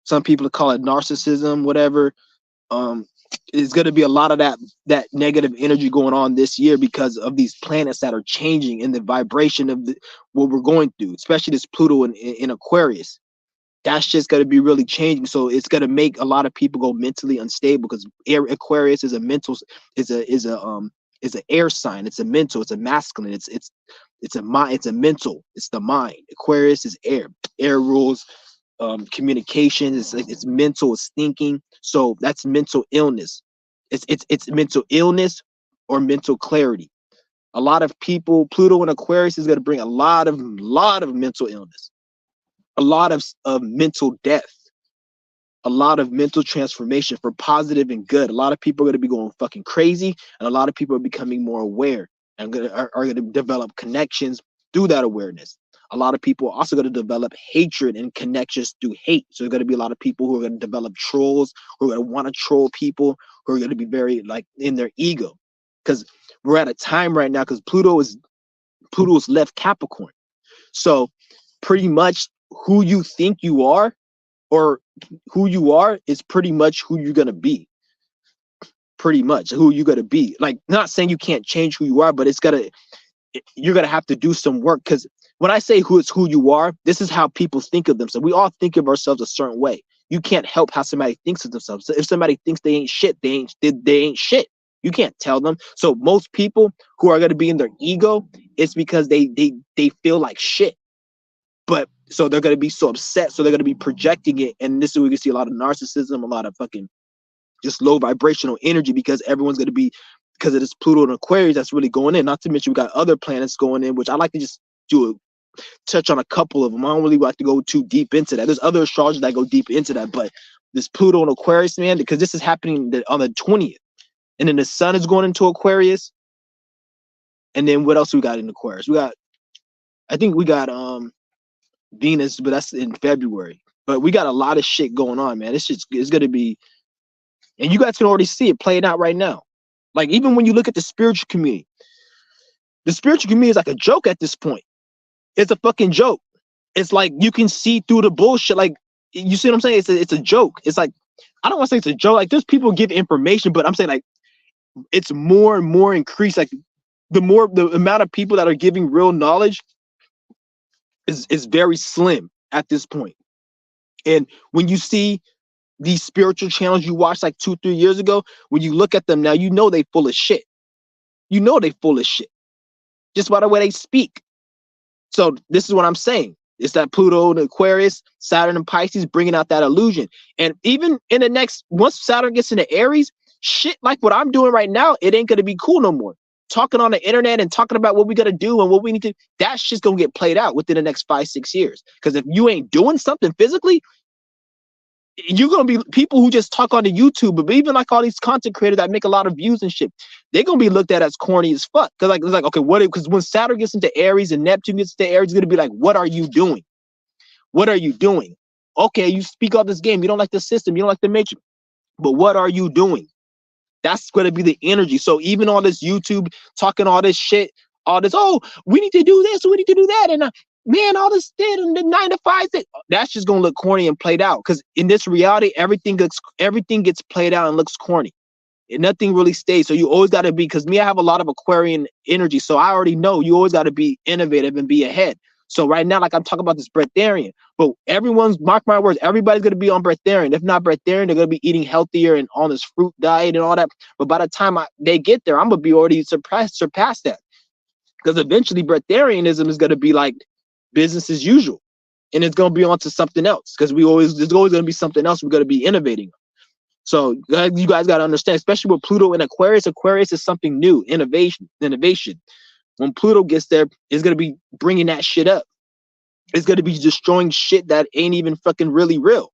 A: Some people call it narcissism, whatever. Um, it's going to be a lot of that negative energy going on this year because of these planets that are changing in the vibration of what we're going through, especially this Pluto in Aquarius. That's just going to be really changing. So it's going to make a lot of people go mentally unstable because Aquarius is a mental, is a air sign. It's a mental. It's a masculine. It's a mind. It's a mental. It's the mind. Aquarius is air. Air rules communication. It's mental. It's thinking. So that's mental illness. It's mental illness or mental clarity. A lot of people, Pluto and Aquarius is going to bring a lot of mental illness, a lot of mental death, a lot of mental transformation for positive and good. A lot of people are going to be going fucking crazy, and a lot of people are becoming more aware and are going to develop connections through that awareness. A lot of people are also going to develop hatred and connections through hate. So there's going to be a lot of people who are going to develop trolls, who are going to want to troll people, who are going to be very like in their ego. Because we're at a time right now, because Pluto's left Capricorn. So pretty much who you think you are, or who you are, is pretty much who you're going to be. Pretty much who you're going to be. Like, not saying you can't change who you are, but you're going to have to do some work. Because when I say who you are, this is how people think of themselves. We all think of ourselves a certain way. You can't help how somebody thinks of themselves. So if somebody thinks they ain't shit, they ain't shit. You can't tell them. So most people who are going to be in their ego, it's because they feel like shit. But so they're going to be so upset, so they're going to be projecting it. And this is where we can see a lot of narcissism, a lot of fucking just low vibrational energy, because everyone's going to be, because of this Pluto and Aquarius that's really going in. Not to mention we got other planets going in, which I like to just touch on a couple of them. I don't really like to go too deep into that. There's other astrologers that go deep into that, but this Pluto and Aquarius, man, because this is happening on the 20th, and then the sun is going into Aquarius. And then what else we got in Aquarius? I think we got Venus, but that's in February. But we got a lot of shit going on, man. It's gonna be, and you guys can already see it playing out right now. Like, even when you look at the spiritual community is like a joke at this point. It's a fucking joke. It's like you can see through the bullshit. Like, you see what I'm saying? It's a joke. It's like, I don't want to say it's a joke. Like, there's people give information, but I'm saying like it's more and more increased. Like, the amount of people that are giving real knowledge is very slim at this point. And when you see these spiritual channels you watched like 2-3 years ago, when you look at them now, you know they full of shit. You know they full of shit just by the way they speak. So this is what I'm saying. It's that Pluto and Aquarius, Saturn and Pisces bringing out that illusion. And even in the next, once Saturn gets into Aries, shit like what I'm doing right now, it ain't going to be cool no more. Talking on the internet and talking about what we got to do and what we need to, that shit's going to get played out within the next 5-6 years. Because if you ain't doing something physically, you're going to be people who just talk on the YouTube, but even like all these content creators that make a lot of views and shit, they're going to be looked at as corny as fuck. Because like, it's like, okay, what? Because when Saturn gets into Aries and Neptune gets into Aries, it's going to be like, what are you doing? What are you doing? Okay, you speak all this game. You don't like the system. You don't like the matrix. But what are you doing? That's going to be the energy. So even all this YouTube talking all this shit, all this, oh, we need to do this, we need to do that. And man, all this shit and the 9 to 5, that's just going to look corny and played out. Because in this reality, everything gets played out and looks corny. And nothing really stays. So you always got to be, because me, I have a lot of Aquarian energy. So I already know you always got to be innovative and be ahead. So right now, like I'm talking about this breatharian, but everyone's, mark my words, everybody's going to be on breatharian. If not breatharian, they're going to be eating healthier and on this fruit diet and all that. But by the time they get there, I'm going to be already surpassed that. Because eventually breatharianism is going to be like business as usual. And it's going to be on to something else. Because there's always going to be something else we're going to be innovating. So you guys got to understand, especially with Pluto and Aquarius is something new, innovation. When Pluto gets there, it's going to be bringing that shit up. It's going to be destroying shit that ain't even fucking really real.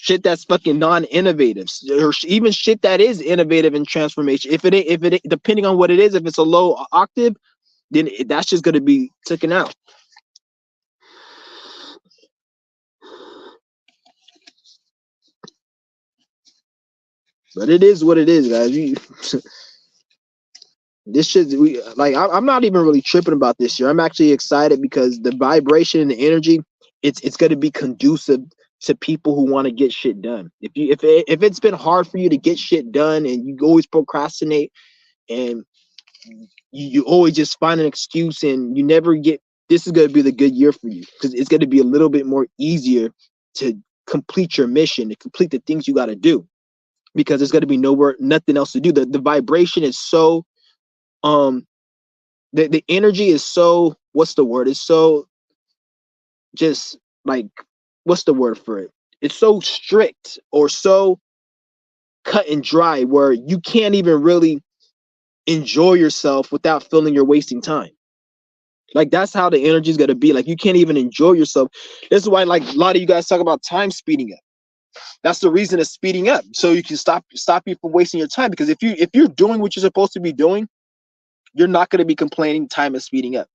A: shit that's fucking non-innovative, or even shit that is innovative in transformation. If it depending on what it is, if it's a low octave, then that's just gonna be taken out. But it is what it is, guys. This shit, I'm not even really tripping about this year. I'm actually excited because the vibration and the energy, it's going to be conducive to people who want to get shit done. If it's been hard for you to get shit done and you always procrastinate and you always just find an excuse and you never get, this is going to be the good year for you because it's going to be a little bit more easier to complete your mission, to complete the things you got to do, because there's going to be nothing else to do. The vibration is so the energy is so, what's the word? It's so just like, what's the word for it? It's so strict or so cut and dry where you can't even really enjoy yourself without feeling you're wasting time. Like that's how the energy is gonna be. Like you can't even enjoy yourself. This is why like a lot of you guys talk about time speeding up. That's the reason it's speeding up. So you can stop you from wasting your time. Because if you're doing what you're supposed to be doing, you're not going to be complaining time is speeding up.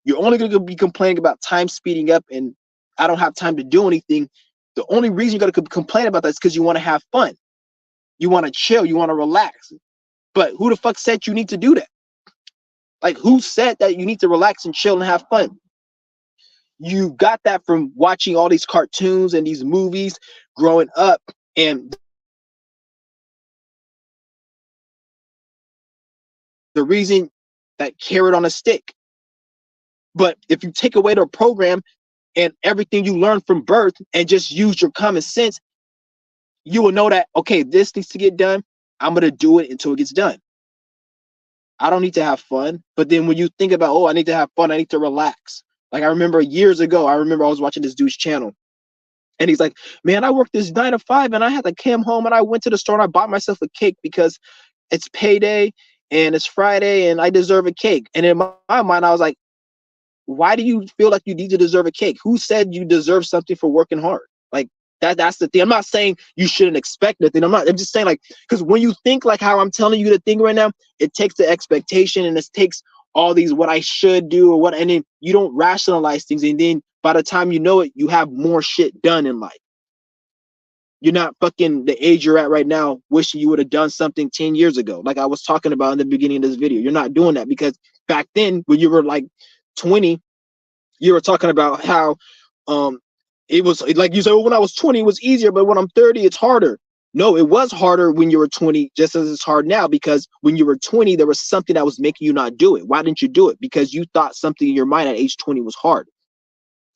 A: You're only going to be complaining about time speeding up and I don't have time to do anything. The only reason you're going to complain about that is because you want to have fun. You want to chill. You want to relax. But who the fuck said you need to do that? Like, who said that you need to relax and chill and have fun? You got that from watching all these cartoons and these movies growing up. And the reason that carrot on a stick. But if you take away the program and everything you learned from birth and just use your common sense, you will know that, okay, this needs to get done. I'm going to do it until it gets done. I don't need to have fun. But then when you think about, oh, I need to have fun, I need to relax. Like I remember years ago, I was watching this dude's channel and he's like, man, I worked this 9 to 5 and I had to come home and I went to the store and I bought myself a cake because it's payday and it's Friday and I deserve a cake. And in my mind, I was like, why do you feel like you need to deserve a cake? Who said you deserve something for working hard? Like that's the thing. I'm not saying you shouldn't expect nothing. I'm just saying, like, because when you think like how I'm telling you to think right now, it takes the expectation and it takes all these what I should do or what, and then you don't rationalize things, and then by the time you know it, you have more shit done in life. You're not fucking the age you're at right now wishing you would have done something 10 years ago, like I was talking about in the beginning of this video. You're not doing that because back then when you were like 20, you were talking about how it was like you said, well, when I was 20 it was easier, but when I'm 30 it's harder. No, it was harder when you were 20, just as it's hard now, because when you were 20 there was something that was making you not do it. Why didn't you do it? Because you thought something in your mind at age 20 was hard.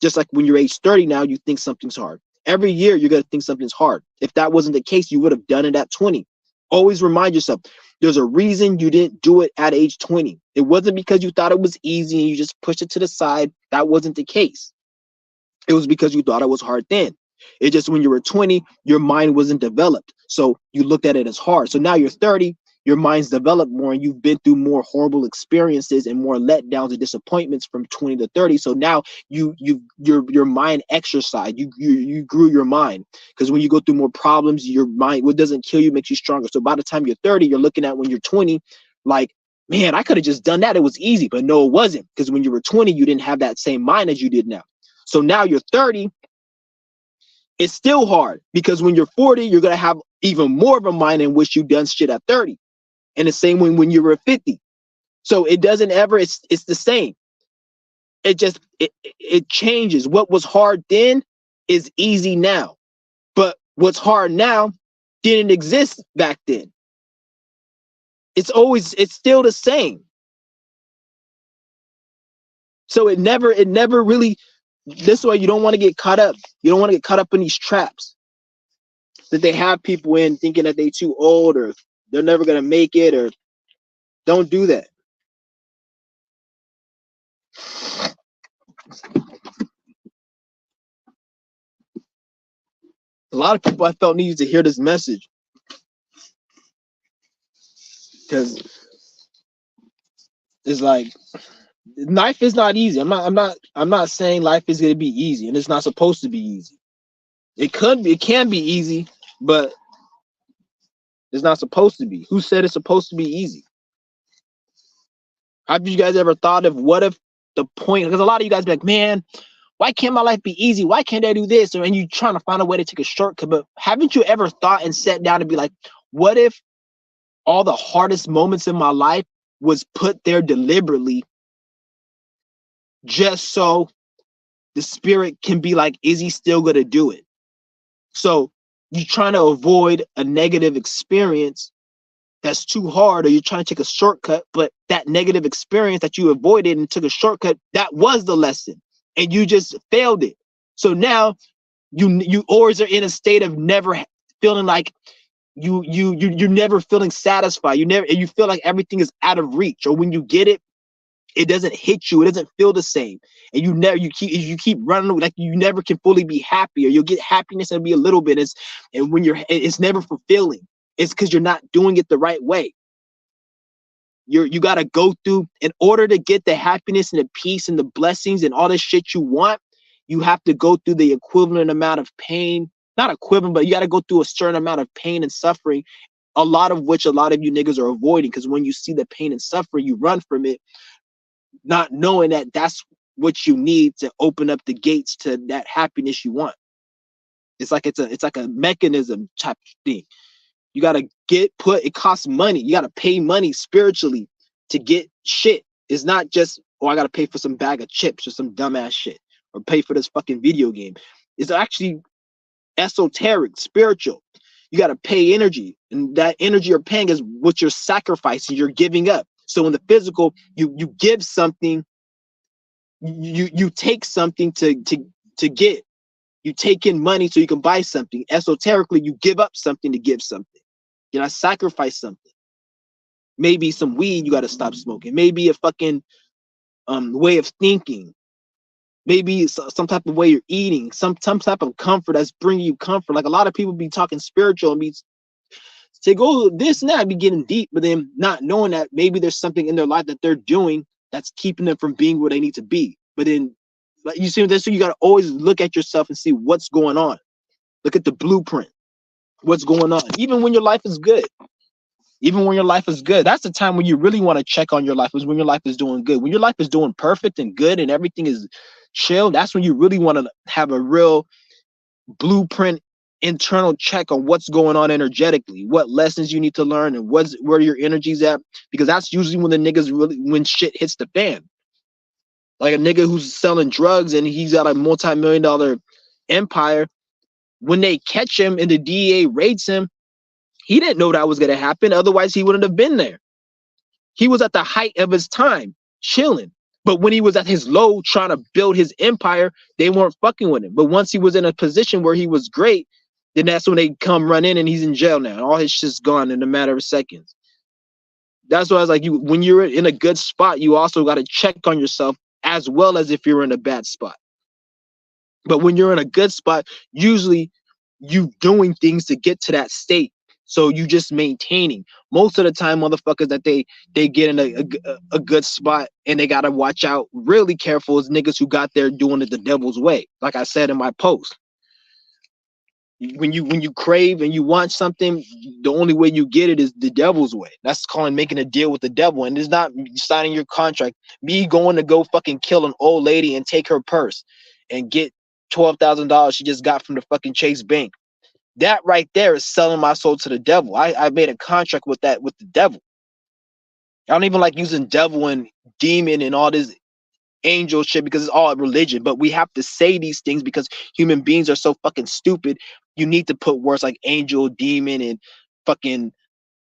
A: Just like when you're age 30 now, you think something's hard. Every year you're going to think something's hard. If that wasn't the case, you would have done it at 20. Always remind yourself, there's a reason you didn't do it at age 20. It wasn't because you thought it was easy and you just pushed it to the side. That wasn't the case. It was because you thought it was hard then. It just, when you were 20, your mind wasn't developed. So you looked at it as hard. So now you're 30, your mind's developed more and you've been through more horrible experiences and more letdowns and disappointments from 20 to 30. So now your mind exercised. You grew your mind, because when you go through more problems, your mind, what doesn't kill you makes you stronger. So by the time you're 30, you're looking at when you're 20 like, man, I could have just done that. It was easy. But no, it wasn't, because when you were 20, you didn't have that same mind as you did now. So now you're 30, it's still hard, because when you're 40, you're going to have even more of a mind in which you've done shit at 30. And the same when you were 50. So it doesn't ever, it's the same. It just, it changes. What was hard then is easy now. But what's hard now didn't exist back then. It's still the same. So it never really, this way you don't want to get caught up. You don't want to get caught up in these traps that they have people in, thinking that they too old or they're never going to make it, or don't do that. A lot of people I felt needed to hear this message, because it's like, life is not easy. I'm not saying life is going to be easy, and it's not supposed to be easy. It can be easy, but it's not supposed to be. Who said it's supposed to be easy? Have you guys ever thought of what if the point? Because a lot of you guys be like, man, why can't my life be easy? Why can't I do this? And you trying to find a way to take a shortcut. But haven't you ever thought and sat down and be like, what if all the hardest moments in my life was put there deliberately just so the spirit can be like, is he still going to do it? So you're trying to avoid a negative experience that's too hard, or you're trying to take a shortcut, but that negative experience that you avoided and took a shortcut, that was the lesson, and you just failed it. So now you always are in a state of never feeling like you're never feeling satisfied. You feel like everything is out of reach, or when you get it, it doesn't hit you, it doesn't feel the same, and you keep running, like you never can fully be happy, or you'll get happiness and be a little bit, and when it's never fulfilling. It's because you're not doing it the right way. You got to go through, in order to get the happiness and the peace and the blessings and all this shit you want, you have to go through the equivalent amount of pain. Not equivalent, but you got to go through a certain amount of pain and suffering, a lot of which a lot of you niggas are avoiding, because when you see the pain and suffering, you run from it, not knowing that that's what you need to open up the gates to that happiness you want. It's like a mechanism type thing. You gotta it costs money. You gotta pay money spiritually to get shit. It's not just, oh, I gotta pay for some bag of chips or some dumbass shit, or pay for this fucking video game. It's actually esoteric, spiritual. You gotta pay energy, and that energy you're paying is what you're sacrificing, you're giving up. So in the physical, you give something, you take something to get. You take in money so you can buy something. Esoterically, you give up something to give something. You know, sacrifice something. Maybe some weed you got to stop smoking. Maybe a fucking way of thinking. Maybe some type of way you're eating. Some type of comfort that's bringing you comfort. Like a lot of people be talking spiritual and be say, go this and that, be getting deep, but then not knowing that maybe there's something in their life that they're doing that's keeping them from being where they need to be. But then, like you see, that's so you got to always look at yourself and see what's going on. Look at the blueprint. What's going on? Even when your life is good. Even when your life is good, that's the time when you really want to check on your life, is when your life is doing good. When your life is doing perfect and good and everything is chill, that's when you really want to have a real blueprint internal check on what's going on energetically, what lessons you need to learn, and where your energy's at, because that's usually when the niggas really, when shit hits the fan. Like a nigga who's selling drugs and he's got a multi-million-dollar empire, when they catch him and the DEA raids him, he didn't know that was going to happen. Otherwise, he wouldn't have been there. He was at the height of his time, chilling. But when he was at his low, trying to build his empire, they weren't fucking with him. But once he was in a position where he was great, then that's when they come run in and he's in jail now. All his shit's gone in a matter of seconds. That's why I was like, when you're in a good spot, you also got to check on yourself as well as if you're in a bad spot. But when you're in a good spot, usually you doing things to get to that state. So you just maintaining. Most of the time, motherfuckers that they get in a good spot and they gotta watch out, really careful, is niggas who got there doing it the devil's way. Like I said in my post, when you crave and you want something, the only way you get it is the devil's way. That's calling making a deal with the devil, and it's not signing your contract. Me going to go fucking kill an old lady and take her purse and get $12,000 she just got from the fucking Chase Bank. That right there is selling my soul to the devil. I made a contract with the devil. I don't even like using devil and demon and all this angel shit because it's all religion. But we have to say these things because human beings are so fucking stupid. You need to put words like angel, demon, and fucking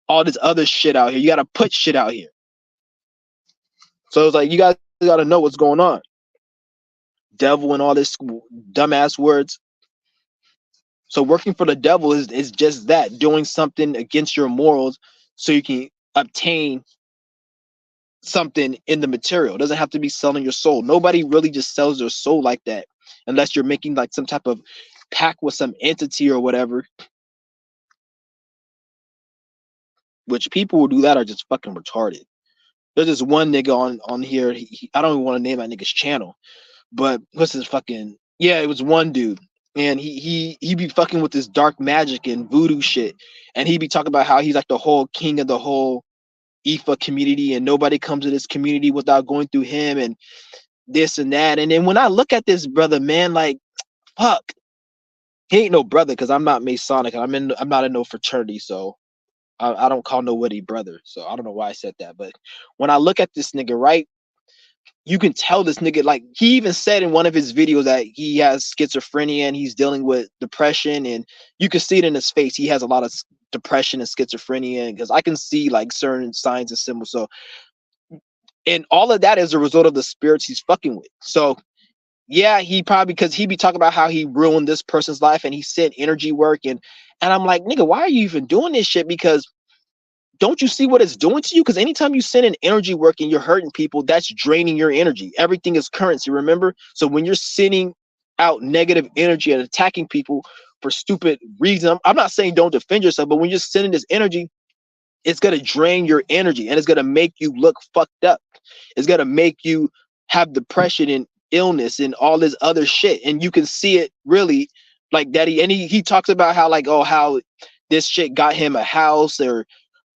A: all this other shit out here. You got to put shit out here. So it's like, you guys got to know what's going on. Devil and all this dumbass words. So working for the devil is just that, doing something against your morals so you can obtain something in the material. It doesn't have to be selling your soul. Nobody really just sells their soul like that unless you're making like some type of pact with some entity or whatever. Which people who do that are just fucking retarded. There's this one nigga on here. I don't even want to name that nigga's channel, but what's his fucking, yeah, it was one dude. and he be fucking with this dark magic and voodoo shit, and he be talking about how he's like the whole king of the whole Ifa community, and nobody comes to this community without going through him, and this and that. And then when I look at this brother, man, like fuck, he ain't no brother because I'm not Masonic. I'm not in no fraternity, so I don't call nobody brother. So I don't know why I said that, but when I look at this nigga, right, you can tell this nigga, like he even said in one of his videos that he has schizophrenia and he's dealing with depression, and you can see it in his face. He has a lot of depression and schizophrenia because I can see like certain signs and symbols. So, and all of that is a result of the spirits he's fucking with. So yeah, he probably, because he be talking about how he ruined this person's life and he sent energy work, and I'm like, nigga, why are you even doing this shit? Because don't you see what it's doing to you? Because anytime you send in energy work and you're hurting people, that's draining your energy. Everything is currency, remember? So when you're sending out negative energy and attacking people for stupid reasons, I'm not saying don't defend yourself, but when you're sending this energy, it's going to drain your energy and it's going to make you look fucked up. It's going to make you have depression and illness and all this other shit. And you can see it really like that. He talks about how like, oh, how this shit got him a house,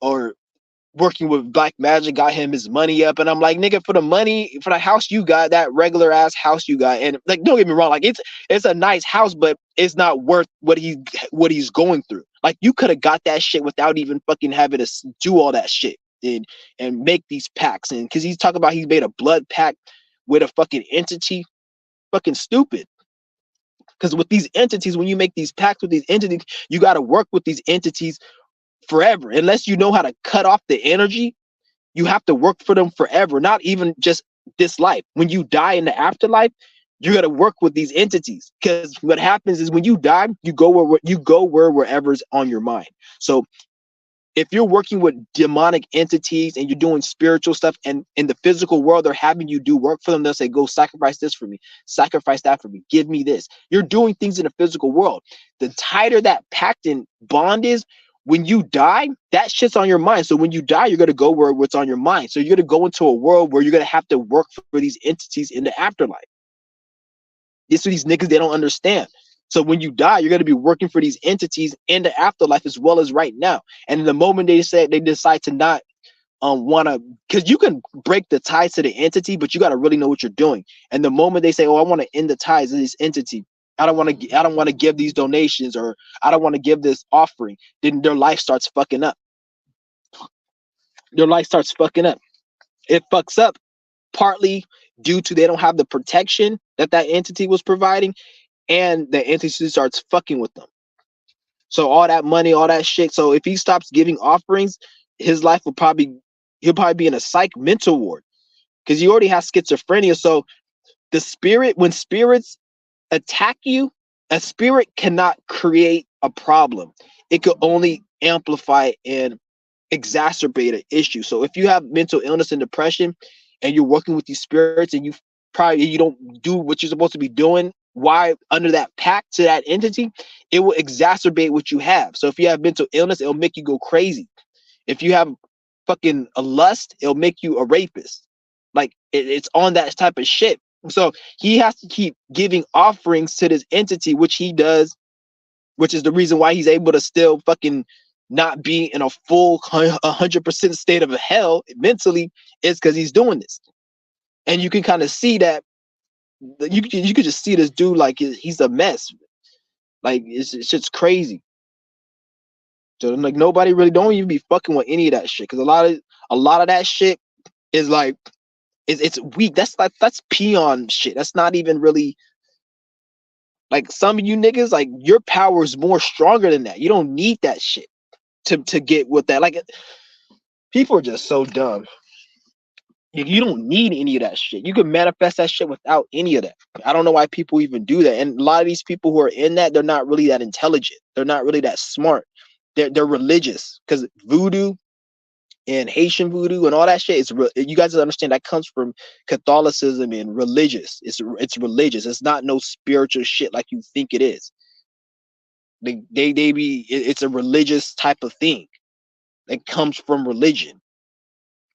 A: or working with black magic got him his money up. And I'm like, nigga, for the money, for the house you got, that regular ass house you got, and like, don't get me wrong, like it's a nice house, but it's not worth what he's going through. Like you could have got that shit without even fucking having to do all that shit and make these packs. And because he's talking about he's made a blood pact with a fucking entity, fucking stupid. Because with these entities, when you make these pacts with these entities, you got to work with these entities forever. Unless you know how to cut off the energy, you have to work for them forever, not even just this life. When you die in the afterlife, you're gonna work with these entities, because what happens is when you die, you go wherever's on your mind. So if you're working with demonic entities and you're doing spiritual stuff, and in the physical world they're having you do work for them, they'll say, go sacrifice this for me, sacrifice that for me, give me this. You're doing things in the physical world. The tighter that pact and bond is, when you die, that shit's on your mind. So when you die, you're going to go where what's on your mind. So you're going to go into a world where you're going to have to work for these entities in the afterlife. This are these niggas, they don't understand. So when you die, you're going to be working for these entities in the afterlife as well as right now. And the moment they decide to not want to, because you can break the ties to the entity, but you got to really know what you're doing. And the moment they say, oh, I want to end the ties of this entity, I don't want to give these donations, or I don't want to give this offering, then their life starts fucking up. Their life starts fucking up. It fucks up partly due to they don't have the protection that entity was providing, and the entity starts fucking with them. So all that money, all that shit. So if he stops giving offerings, his life he'll probably be in a psych mental ward, because he already has schizophrenia. So when spirits attack you, a spirit cannot create a problem. It could only amplify and exacerbate an issue. So if you have mental illness and depression and you're working with these spirits and you don't do what you're supposed to be doing, why under that pact to that entity, it will exacerbate what you have. So if you have mental illness, it'll make you go crazy. If you have fucking a lust, it'll make you a rapist. Like it's on that type of shit. So he has to keep giving offerings to this entity, which he does, which is the reason why he's able to still fucking not be in a full 100% state of hell mentally, is because he's doing this. And you can kind of see that you could just see this dude like he's a mess. Like it's just crazy. So like nobody really don't even be fucking with any of that shit, because a lot of that shit is like it's weak. That's peon shit. That's not even really like some of you niggas, like your power is more stronger than that. You don't need that shit to get with that. Like people are just so dumb. You don't need any of that shit. You can manifest that shit without any of that. I don't know why people even do that. And a lot of these people who are in that, they're not really that intelligent. They're not really that smart. They're religious, because voodoo and Haitian voodoo and all that shit is you guys understand that comes from Catholicism and religious. It's religious. It's not no spiritual shit like you think it is. It's a religious type of thing. It comes from religion.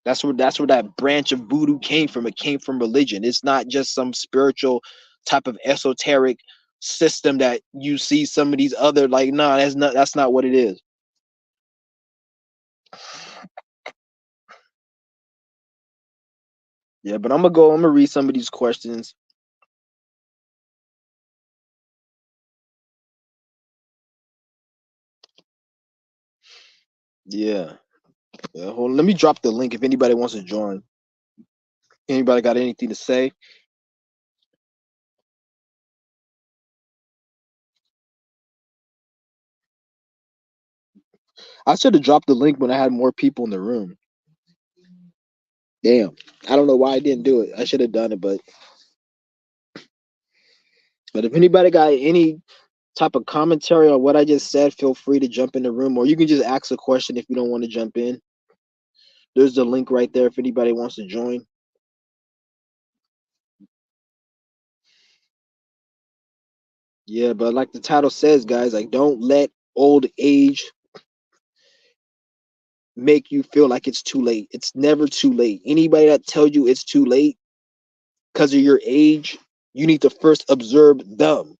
A: That's where that branch of voodoo came from. It came from religion. It's not just some spiritual type of esoteric system that you see some of these other, like, nah, that's not what it is. Yeah, but I'm gonna read some of these questions. Yeah. Yeah, hold on. Let me drop the link if anybody wants to join. Anybody got anything to say? I should have dropped the link when I had more people in the room. Damn. I don't know why I didn't do it. I should have done it, but if anybody got any type of commentary on what I just said, feel free to jump in the room, or you can just ask a question if you don't want to jump in. There's the link right there if anybody wants to join. Yeah, but like the title says, guys, like, don't let old age make you feel like it's too late. It's never too late. Anybody that tells you it's too late because of your age, you need to first observe them.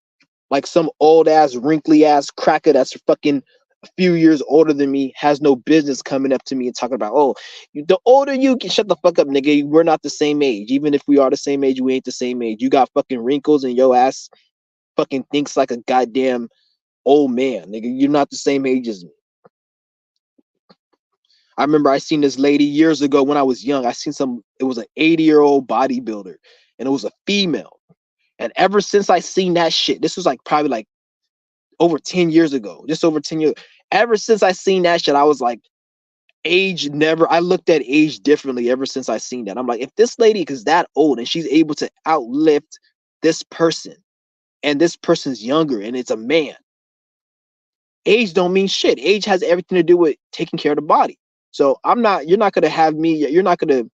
A: Like some old ass, wrinkly ass cracker that's fucking a few years older than me has no business coming up to me and talking about, oh, the older you get, shut the fuck up, nigga. We're not the same age. Even if we are the same age, we ain't the same age. You got fucking wrinkles and your ass fucking thinks like a goddamn old man, nigga. You're not the same age as me. I remember I seen this lady years ago when I was young. I seen it was an 80-year-old bodybuilder and it was a female. And ever since I seen that shit, this was like probably like over 10 years ago, just over 10 years. Ever since I seen that shit, I was like, age never, I looked at age differently ever since I seen that. I'm like, if this lady is that old and she's able to outlift this person and this person's younger and it's a man, age don't mean shit. Age has everything to do with taking care of the body. So you're not gonna have me, you're not gonna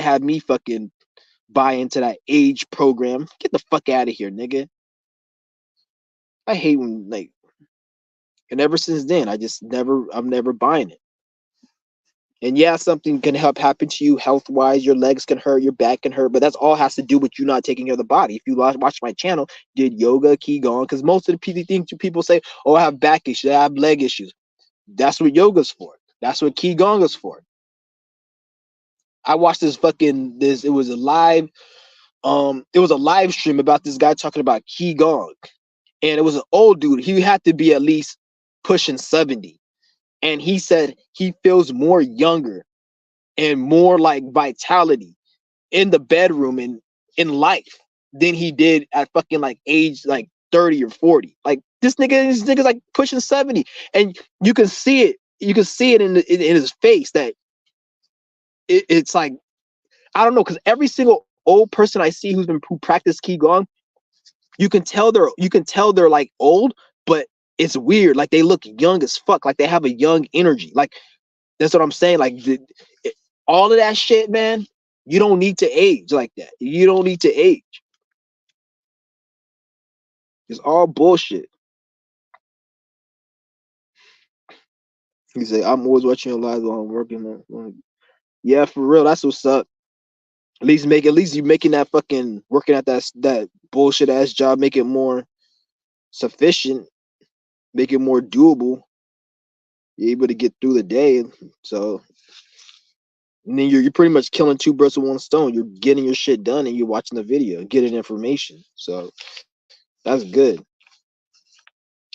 A: have me fucking buy into that age program. Get the fuck out of here, nigga. I hate when like, and ever since then, I'm never buying it. And yeah, something can help happen to you health wise. Your legs can hurt, your back can hurt, but that's all has to do with you not taking care of the body. If you watch my channel, did yoga, qigong, because most of the people say, "Oh, I have back issues, I have leg issues." That's what yoga's for. That's what qigong is for. I watched this. It was a live stream about this guy talking about qigong, and it was an old dude. He had to be at least pushing 70, and he said he feels more younger and more like vitality in the bedroom and in life than he did at fucking like age like 30 or 40. Like this nigga's like pushing 70. And you can see it. You can see it in his face that it's like, I don't know, because every single old person I see who practice Qigong, you can tell they're like old, but it's weird. Like they look young as fuck. Like they have a young energy. Like that's what I'm saying. Like all of that shit, man. You don't need to age like that. You don't need to age. It's all bullshit. He said, "I'm always watching your lives while I'm working on." Yeah, for real. That's what's up. At least you making that fucking working at that bullshit ass job. Make it more sufficient. Make it more doable. You're able to get through the day. So and then you're pretty much killing two birds with one stone. You're getting your shit done and you're watching the video, getting information. So that's good.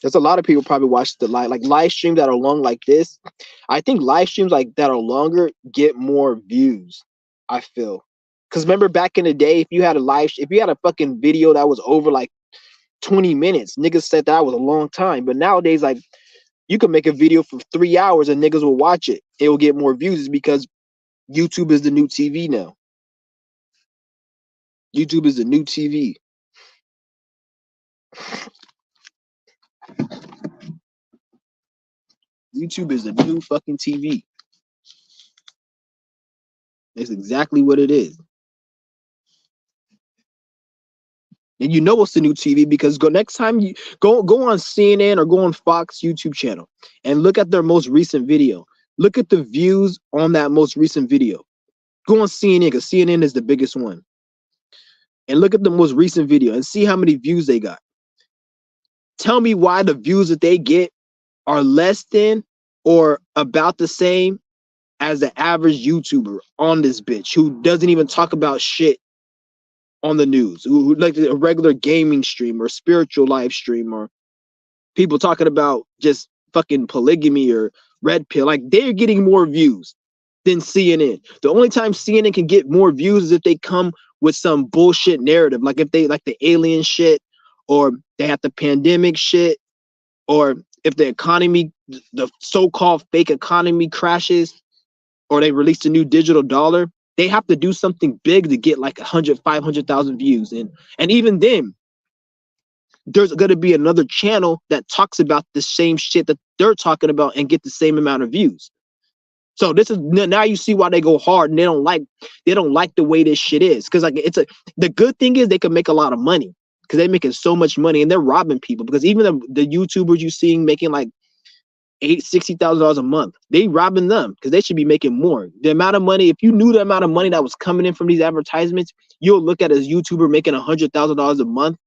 A: There's a lot of people probably watch the live streams that are long like this. I think live streams like that are longer get more views. I feel because remember back in the day, if you had a fucking video that was over like 20 minutes, niggas said that was a long time. But nowadays, like you can make a video for 3 hours and niggas will watch it. It will get more views because YouTube is the new TV now. YouTube is the new TV. YouTube is the new fucking TV. It's exactly what it is. And you know it's the new TV because go next time you go on CNN or go on Fox YouTube channel and look at their most recent video. Look at the views on that most recent video. Go on CNN because CNN is the biggest one.
B: and look at the most recent video and see how many views they got. Tell me why the views that they get are less than or about the same as the average YouTuber on this bitch who doesn't even talk about shit on the news, who like a regular gaming stream or spiritual live stream, or people talking about just fucking polygamy or red pill. Like, they're getting more views than CNN. The only time CNN can get more views is if they come with some bullshit narrative, like if they like the alien shit, or they have the pandemic shit, or if the economy, the so-called fake economy crashes, or they release a new digital dollar. They have to do something big to get like 100, 500,000 views. And even then, there's going to be another channel that talks about the same shit that they're talking about and get the same amount of views. So this is, now you see why they go hard, and they don't like the way this shit is. Because like, the good thing is they can make a lot of money because they're making so much money, and they're robbing people. Because even the YouTubers you seeing making like $60,000 a month, they robbing them because they should be making more. The amount of money, if you knew the amount of money that was coming in from these advertisements, you'll look at a YouTuber making $100,000 a month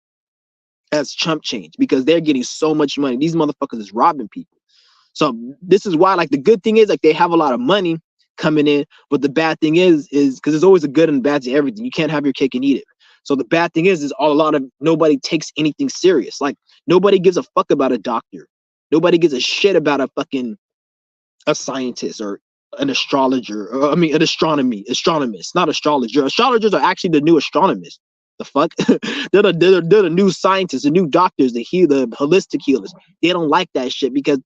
B: as chump change, because they're getting so much money. These motherfuckers is robbing people. So this is why, like, the good thing is like they have a lot of money coming in, but the bad thing is because there's always a good and bad to everything. You can't have your cake and eat it. So the bad thing is nobody takes anything serious. Like, nobody gives a fuck about a doctor. Nobody gives a shit about a scientist or an astrologer, or I mean an astronomist, not astrologer. Astrologers are actually the new astronomers. The fuck? they're the new scientists, the new doctors, the holistic healers. They don't like that shit, because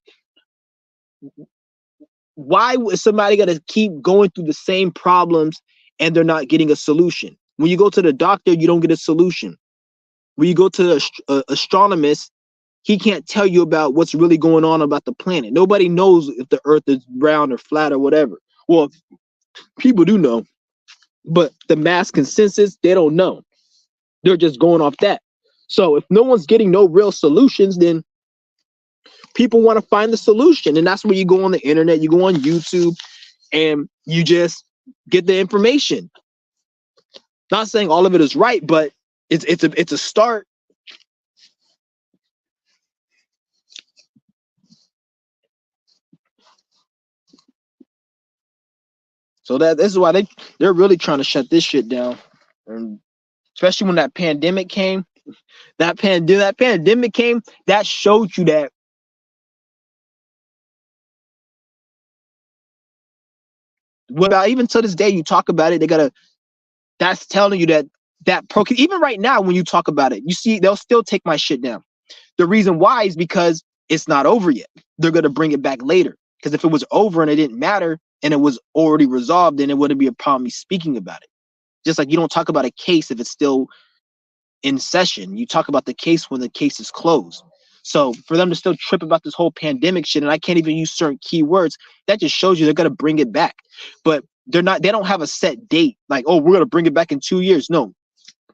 B: why is somebody gonna keep going through the same problems and they're not getting a solution? When you go to the doctor, you don't get a solution. When you go to the astronomist, he can't tell you about what's really going on about the planet. Nobody knows if the earth is round or flat or whatever. Well, people do know, but the mass consensus, they don't know. They're just going off that. So if no one's getting no real solutions, then people want to find the solution. And that's where you go on the internet, you go on YouTube, and you just get the information. Not saying all of it is right, but it's a start. So this is why they're really trying to shut this shit down. And especially when that pandemic came, that pandemic came, that showed you that well, even to this day, you talk about it, that's telling you that even right now, when you talk about it, you see they'll still take my shit down. The reason why is because it's not over yet. They're gonna bring it back later. Because if it was over and it didn't matter and it was already resolved, then it wouldn't be a problem me speaking about it. Just like you don't talk about a case if it's still in session. You talk about the case when the case is closed. So for them to still trip about this whole pandemic shit, and I can't even use certain keywords, that just shows you they're gonna bring it back. But they don't have a set date, like, oh, we're gonna bring it back in 2 years. No.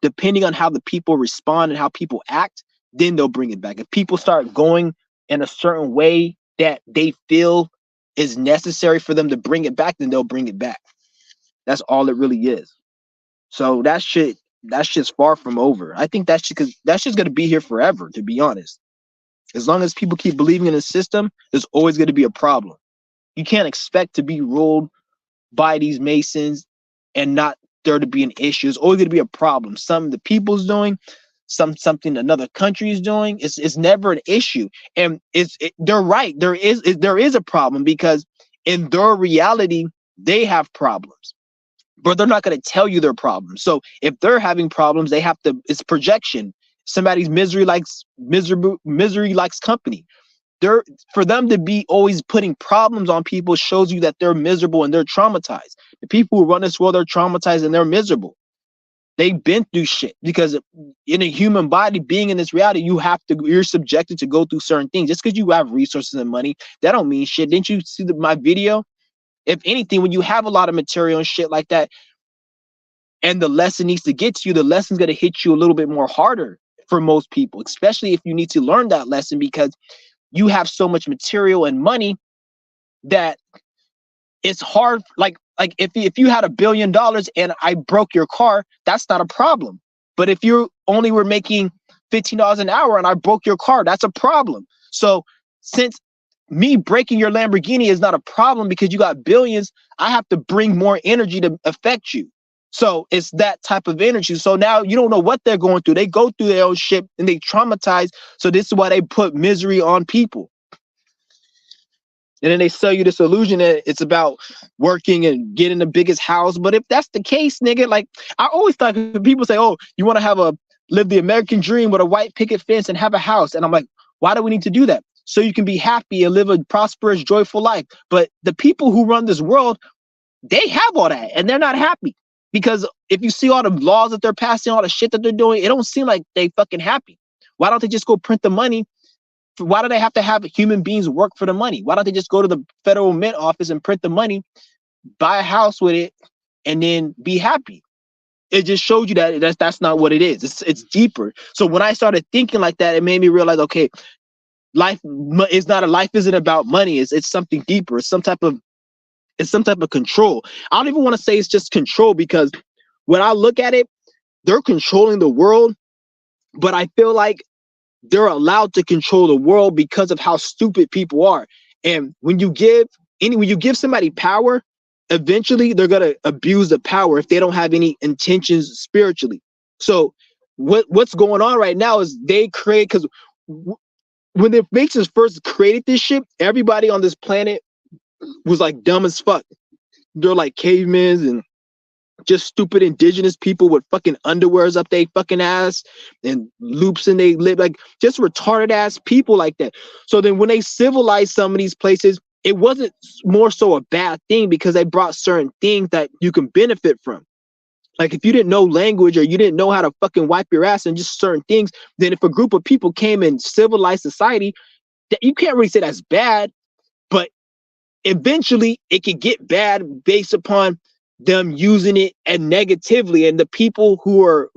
B: Depending on how the people respond and how people act, then they'll bring it back. If people start going in a certain way that they feel is necessary for them to bring it back, then they'll bring it back. That's all it really is. So that's just far from over. I think that's just gonna be here forever, to be honest. As long as people keep believing in the system, there's always gonna be a problem. You can't expect to be ruled by these Masons and not there to be an issue. It's always gonna be a problem. Something the people's doing, something another country is doing. It's never an issue. And they're right. There is a problem, because in their reality, they have problems, but they're not going to tell you their problems. So if they're having problems, they have to, it's projection. Somebody's misery likes company. For them to be always putting problems on people shows you that they're miserable and they're traumatized. The people who run this world are traumatized and they're miserable. They've been through shit, because in a human body, being in this reality, you're subjected to go through certain things. Just because you have resources and money, that don't mean shit. Didn't you see my video? If anything, when you have a lot of material and shit like that, and the lesson needs to get to you, the lesson's going to hit you a little bit more harder for most people, especially if you need to learn that lesson, because you have so much material and money that it's hard. Like if you had $1 billion and I broke your car, that's not a problem. But if you only were making $15 an hour and I broke your car, that's a problem. So since me breaking your Lamborghini is not a problem because you got billions, I have to bring more energy to affect you. So it's that type of energy. So now you don't know what they're going through. They go through their own shit and they traumatize. So this is why they put misery on people. And then they sell you this illusion that it's about working and getting the biggest house. But if that's the case, nigga, like I always thought people say, oh, you want to have a live the American dream with a white picket fence and have a house. And I'm like, why do we need to do that? So you can be happy and live a prosperous, joyful life. But the people who run this world, they have all that and they're not happy. Because if you see all the laws that they're passing, all the shit that they're doing, it don't seem like they fucking happy. Why don't they just go print the money? Why do they have to have human beings work for the money? Why don't they just go to the federal mint office and print the money, buy a house with it, and then be happy? It just showed you that that's not what it is. It's deeper. So when I started thinking like that, it made me realize, okay, life is not a life isn't about money. It's something deeper. It's some type of control. I don't even want to say it's just control because when I look at it, they're controlling the world, but I feel like they're allowed to control the world because of how stupid people are. And when you give somebody power, eventually they're gonna abuse the power if they don't have any intentions spiritually. So what's going on right now is they create, because when the Masons first created this shit, everybody on this planet was like dumb as fuck. They're like cavemen and just stupid indigenous people with fucking underwears up they fucking ass and loops in they lip, like just retarded ass people like that. So then when they civilized some of these places, it wasn't more so a bad thing because they brought certain things that you can benefit from. Like if you didn't know language or you didn't know how to fucking wipe your ass and just certain things, then if a group of people came in civilized society, that you can't really say that's bad, but eventually it could get bad based upon them using it and negatively, and the people who are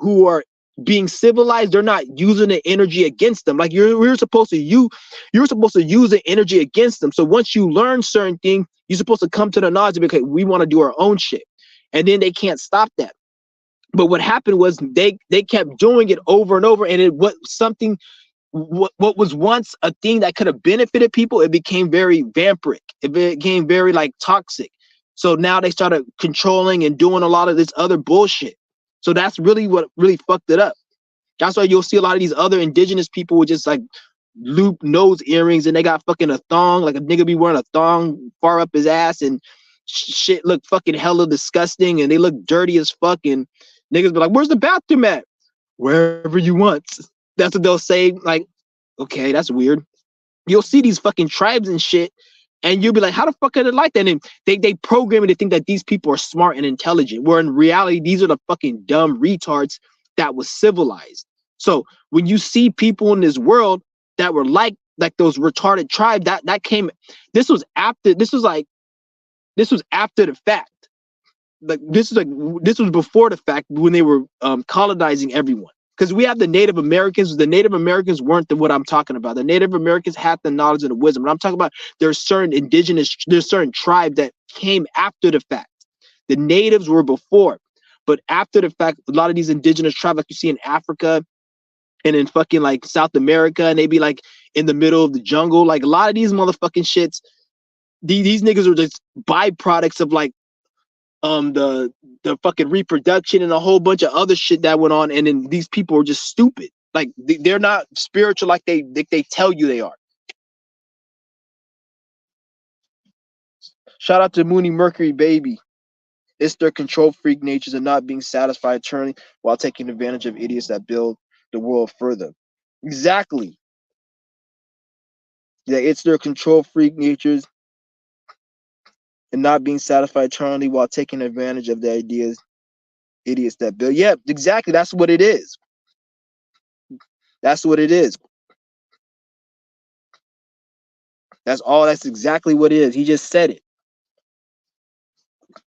B: being civilized, they're not using the energy against them. Like you're supposed to use the energy against them. So once you learn certain things, you're supposed to come to the knowledge of, okay, we want to do our own shit, and then they can't stop that. But what happened was they kept doing it over and over, and it was something, what was once a thing that could have benefited people, it became very vampiric. It became very like toxic. So now they started controlling and doing a lot of this other bullshit. So that's really what really fucked it up. That's why you'll see a lot of these other indigenous people with just like loop nose earrings and they got fucking a thong, like a nigga be wearing a thong far up his ass and shit look fucking hella disgusting and they look dirty as fuck, and niggas be like, where's the bathroom at? Wherever you want. That's what they'll say. Like, okay, that's weird. You'll see these fucking tribes and shit, and you'll be like, how the fuck are they like that? And they program it to think that these people are smart and intelligent, where in reality, these are the fucking dumb retards that was civilized. So when you see people in this world that were like those retarded tribes, that came, this was after the fact. Like this was before the fact when they were colonizing everyone. Because we have the Native Americans. The Native Americans weren't what I'm talking about. The Native Americans had the knowledge and the wisdom. What I'm talking about, there's certain tribe that came after the fact. The natives were before, but after the fact, a lot of these indigenous tribes, like you see in Africa and in fucking like South America, and they be like in the middle of the jungle. Like a lot of these motherfucking shits, these niggas are just byproducts of like the fucking reproduction and a whole bunch of other shit that went on, and then these people are just stupid. Like they're not spiritual like they tell you they are. Shout out to Mooney Mercury, baby. It's their control freak natures of not being satisfied eternally while taking advantage of idiots that build the world further. Exactly. Yeah, it's their control freak natures and not being satisfied eternally while taking advantage of the idiots that build. Yeah, exactly. That's what it is. That's what it is. That's exactly what it is. He just said it.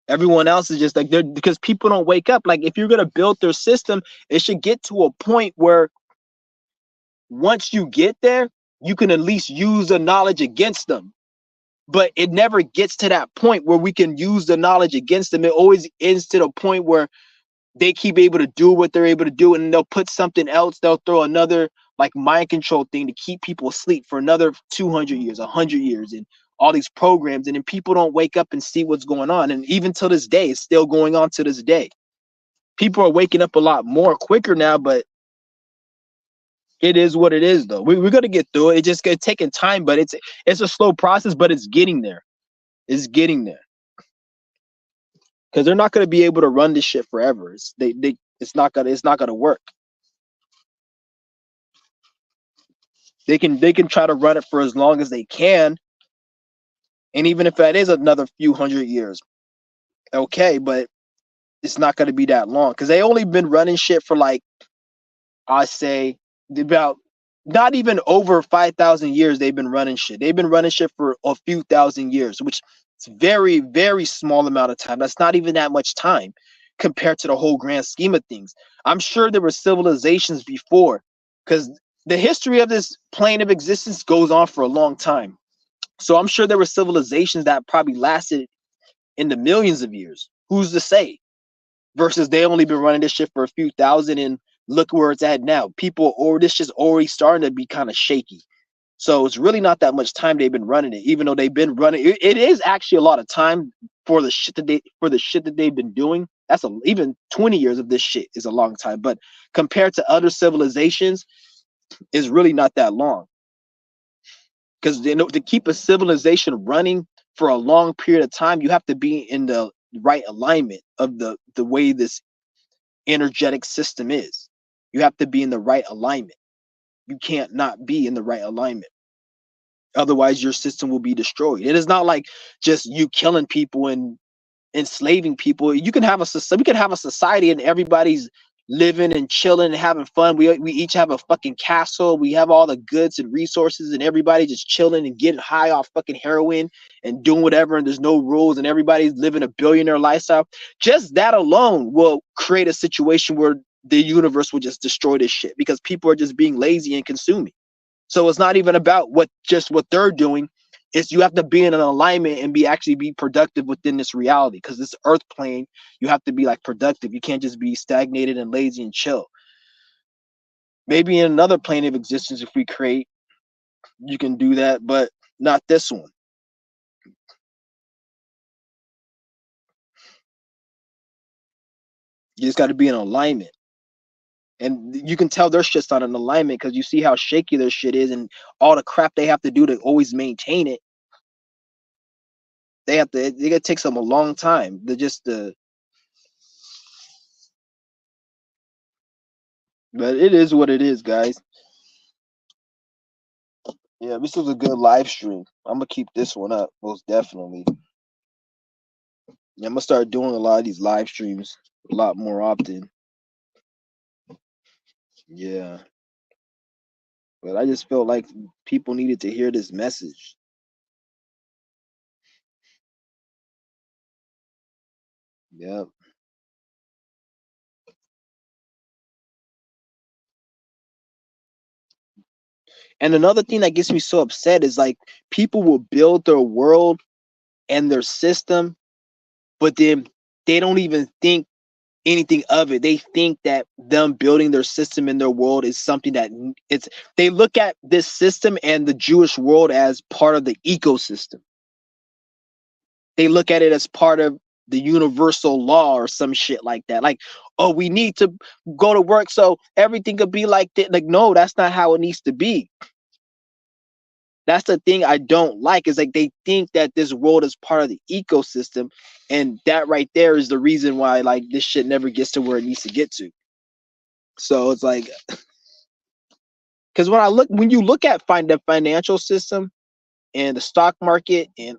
B: Everyone else is just like, they're, because people don't wake up. Like if you're going to build their system, it should get to a point where once you get there, you can at least use the knowledge against them. But it never gets to that point where we can use the knowledge against them. It always ends to the point where they keep able to do what they're able to do, and they'll put something else. They'll throw another like mind control thing to keep people asleep for another 200 years, 100 years, and all these programs, and then people don't wake up and see what's going on. And even till this day, it's still going on to this day. People are waking up a lot more quicker now, but it is what it is, though. We're gonna get through it. It's just gonna taking time, but it's a slow process, but it's getting there. It's getting there because they're not gonna be able to run this shit forever. It's not gonna work. They can try to run it for as long as they can, and even if that is another few hundred years, okay, but it's not gonna be that long because they only been running shit for like I say about not even over 5,000 years. They've been running shit. They've been running shit for a few thousand years, which is very, very small amount of time. That's not even that much time compared to the whole grand scheme of things. I'm sure there were civilizations before, because the history of this plane of existence goes on for a long time. So I'm sure there were civilizations that probably lasted in the millions of years. Who's to say? Versus they only been running this shit for a few thousand, and look where it's at now. People, or this just already starting to be kind of shaky. So it's really not that much time they've been running it, even though they've been running it is actually a lot of time for the shit that they've been doing. That's even 20 years of this shit is a long time, but compared to other civilizations, is really not that long. Because to keep a civilization running for a long period of time, you have to be in the right alignment of the way this energetic system is. You have to be in the right alignment. You can't not be in the right alignment. Otherwise, your system will be destroyed. It is not like just you killing people and enslaving people. You can have we can have a society and everybody's living and chilling and having fun. We each have a fucking castle. We have all the goods and resources, and everybody just chilling and getting high off fucking heroin and doing whatever. And there's no rules, and everybody's living a billionaire lifestyle. Just that alone will create a situation where the universe will just destroy this shit because people are just being lazy and consuming. So it's not even about what they're doing. It's you have to be in an alignment and be productive within this reality, because this earth plane, you have to be like productive. You can't just be stagnated and lazy and chill. Maybe in another plane of existence, if we create, you can do that, but not this one. You just got to be in alignment. And you can tell their shit's not in alignment because you see how shaky their shit is and all the crap they have to do to always maintain it. They gotta take them a long time. But it is what it is, guys. Yeah, this was a good live stream. I'm gonna keep this one up, most definitely. Yeah, I'm gonna start doing a lot of these live streams a lot more often. Yeah, but I just felt like people needed to hear this message. Yeah. And another thing that gets me so upset is like people will build their world and their system, but then they don't even think anything of it. They think that them building their system in their world is something that they look at this system and the Jewish world as part of the ecosystem. They look at it as part of the universal law or some shit like that. Like, oh, we need to go to work so everything could be like that. Like, no, that's not how it needs to be. That's the thing I don't like, is like they think that this world is part of the ecosystem, and that right there is the reason why like this shit never gets to where it needs to get to. So it's like, because when you look at the financial system and the stock market and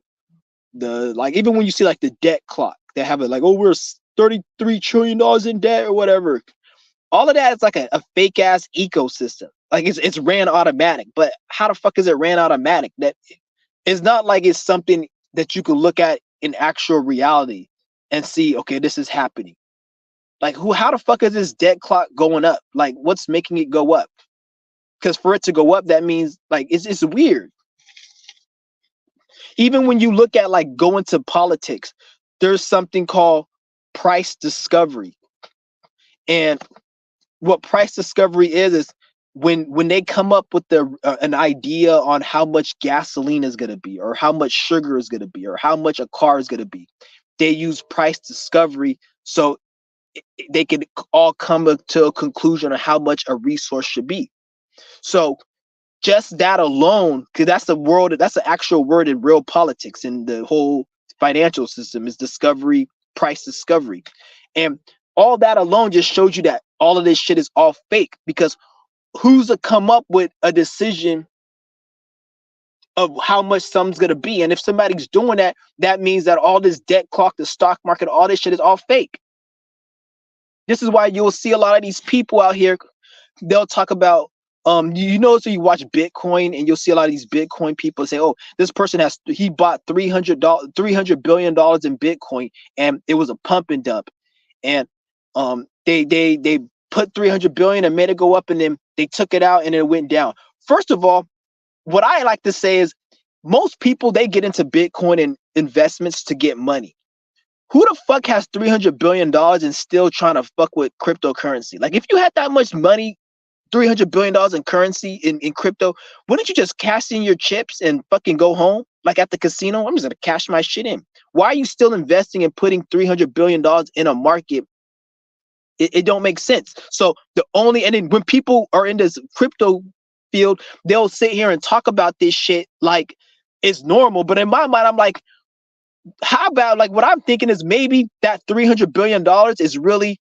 B: the like, even when you see like the debt clock, they have it like, oh, we're $33 trillion in debt or whatever. All of that is like a fake ass ecosystem. Like it's ran automatic, but how the fuck is it ran automatic? That it's not like it's something that you could look at in actual reality and see, okay, this is happening. Like how the fuck is this debt clock going up? Like what's making it go up? Because for it to go up, that means like it's weird. Even when you look at like going to politics, there's something called price discovery. And what price discovery is when they come up with an idea on how much gasoline is going to be, or how much sugar is going to be, or how much a car is going to be. They use price discovery so they can all come to a conclusion on how much a resource should be. So just that alone, because that's the actual word in real politics and the whole financial system, is discovery, price discovery. And all that alone just shows you that all of this shit is all fake, because who's to come up with a decision of how much something's going to be? And if somebody's doing that, that means that all this debt clock, the stock market, all this shit is all fake. This is why you'll see a lot of these people out here, they'll talk about so you watch Bitcoin and you'll see a lot of these Bitcoin people say, oh, this person he bought $300 billion in Bitcoin, and it was a pump and dump. And they put 300 billion and made it go up, and then they took it out and it went down. First of all, what I like to say is most people, they get into Bitcoin and investments to get money. Who the fuck has $300 billion and still trying to fuck with cryptocurrency? Like, if you had that much money, $300 billion in currency, in crypto, wouldn't you just cash in your chips and fucking go home? Like at the casino, I'm just gonna cash my shit in. Why are you still investing and putting $300 billion in a market? It don't make sense. So and then when people are in this crypto field, they'll sit here and talk about this shit like it's normal. But in my mind, I'm like, how about, like, what I'm thinking is maybe that $300 billion is really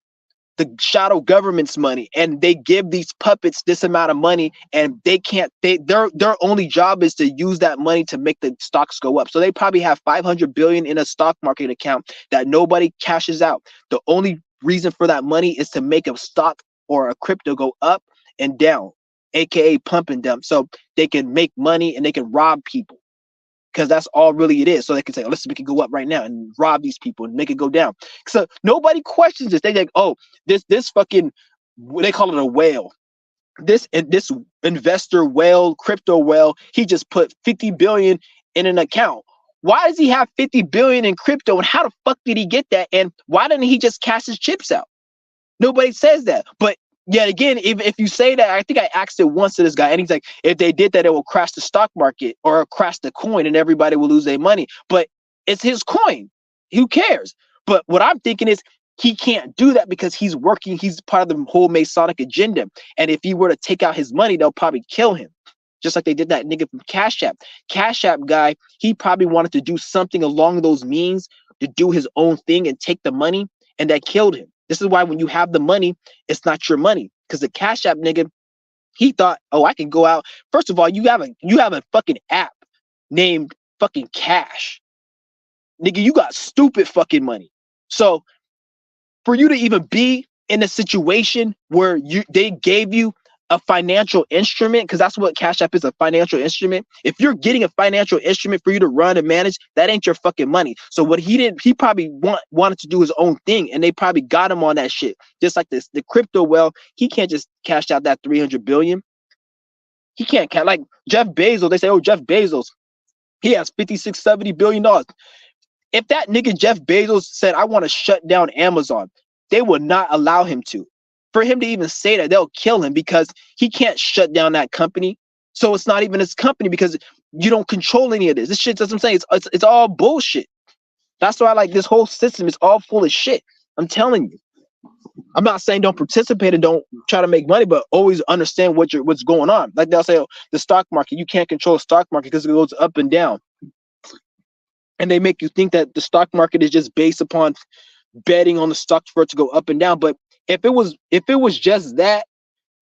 B: the shadow government's money, and they give these puppets this amount of money, and their only job is to use that money to make the stocks go up. So they probably have 500 billion in a stock market account that nobody cashes out. The only reason for that money is to make a stock or a crypto go up and down, aka pump and dump, so they can make money and they can rob people, because that's all really it is. So they can say, oh, listen, we can go up right now and rob these people and make it go down. So nobody questions this. They like, oh, this fucking, they call it a whale. This investor whale, crypto whale, he just put 50 billion in an account. Why does he have 50 billion in crypto, and how the fuck did he get that? And why didn't he just cash his chips out? Nobody says that. But yet again, if you say that, I think I asked it once to this guy, and he's like, if they did that, it will crash the stock market or crash the coin, and everybody will lose their money. But it's his coin. Who cares? But what I'm thinking is, he can't do that because he's working. He's part of the whole Masonic agenda. And if he were to take out his money, they'll probably kill him. Just like they did that nigga from Cash App. Cash App guy, he probably wanted to do something along those means to do his own thing and take the money, and that killed him. This is why when you have the money, it's not your money. Because the Cash App nigga, he thought, oh, I can go out. First of all, you have a fucking app named fucking Cash. Nigga, you got stupid fucking money. So for you to even be in a situation where they gave you a financial instrument, because that's what Cash App is, a financial instrument. If you're getting a financial instrument for you to run and manage, that ain't your fucking money. So what he did, he probably wanted to do his own thing, and they probably got him on that shit. Just like this, the crypto well, he can't just cash out that 300 billion. He can't like Jeff Bezos. They say, oh, Jeff Bezos, he has 56, 70 billion dollars. If that nigga Jeff Bezos said, I want to shut down Amazon, they would not allow him to. For him to even say that, they'll kill him, because he can't shut down that company. So it's not even his company, because you don't control any of this. This shit, that's what I'm saying. It's all bullshit. That's why, like, this whole system is all full of shit. I'm telling you. I'm not saying don't participate and don't try to make money, but always understand what's going on. Like they'll say, oh, the stock market, you can't control the stock market because it goes up and down. And they make you think that the stock market is just based upon betting on the stock for it to go up and down. But if it was just that,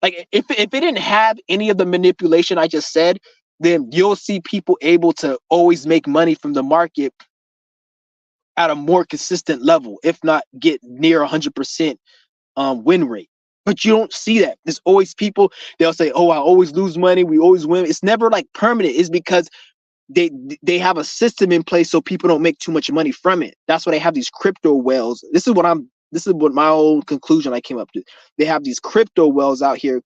B: like if it didn't have any of the manipulation I just said, then you'll see people able to always make money from the market at a more consistent level, if not get near 100% win rate. But you don't see that. There's always people, they'll say, oh, I always lose money, we always win. It's never like permanent. It's because they have a system in place so people don't make too much money from it. That's why they have these crypto whales. This is what my own conclusion I came up to. They have these crypto whales out here,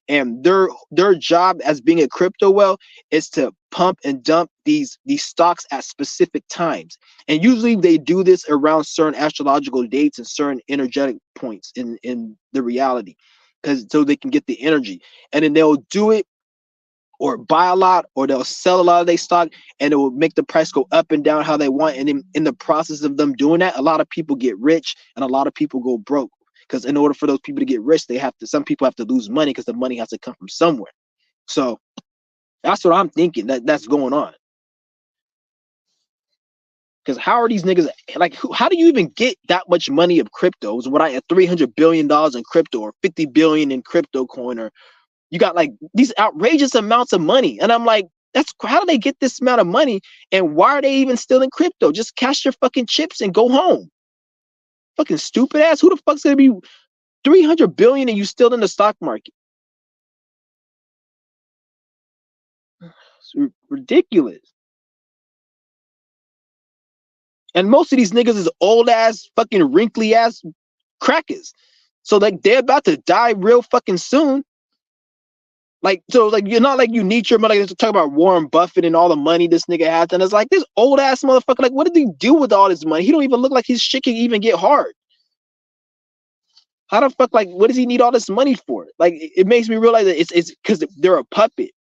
B: and their job as being a crypto whale is to pump and dump these stocks at specific times, and usually they do this around certain astrological dates and certain energetic points in the reality, because so they can get the energy, and then they'll do it or buy a lot or they'll sell a lot of their stock, and it will make the price go up and down how they want, and in the process of them doing that, a lot of people get rich and a lot of people go broke, because in order for those people to get rich, they have to some people have to lose money because the money has to come from somewhere. So that's what I'm thinking that's going on. Because how are these niggas like? How do you even get that much money of cryptos? What I had $300 billion in crypto or 50 billion in crypto coin, or you got like these outrageous amounts of money, and I'm like, that's how do they get this amount of money, and why are they even still in crypto? Just cash your fucking chips and go home. Fucking stupid ass. Who the fuck's gonna be 300 billion and you still in the stock market? It's ridiculous. And most of these niggas is old ass, fucking wrinkly ass crackers. So like they're about to die real fucking soon. Like so, like you're not like you need your money. Like, talk about Warren Buffett and all the money this nigga has, and it's like this old ass motherfucker. Like, what did he do with all this money? He don't even look like his shit can even get hard. How the fuck? Like, what does he need all this money for? Like, it makes me realize that it's because they're a puppet.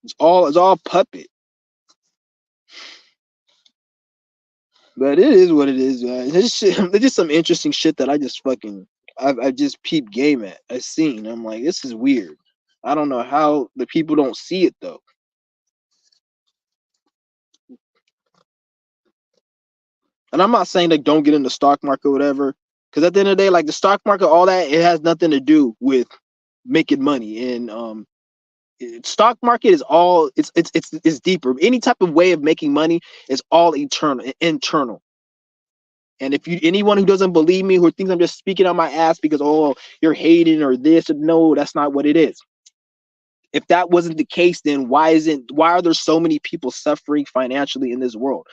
B: It's all puppet. But it is what it is, man. It's just some interesting shit that I just fucking I just peep game at. I seen. I'm like, this is weird. I don't know how the people don't see it though. And I'm not saying like don't get in the stock market or whatever, because at the end of the day, like the stock market, all that it has nothing to do with making money. And stock market is all it's deeper. Any type of way of making money is all internal. And if you anyone who doesn't believe me, who thinks I'm just speaking on my ass because oh you're hating or this, no, that's not what it is. If that wasn't the case, then why are there so many people suffering financially in this world?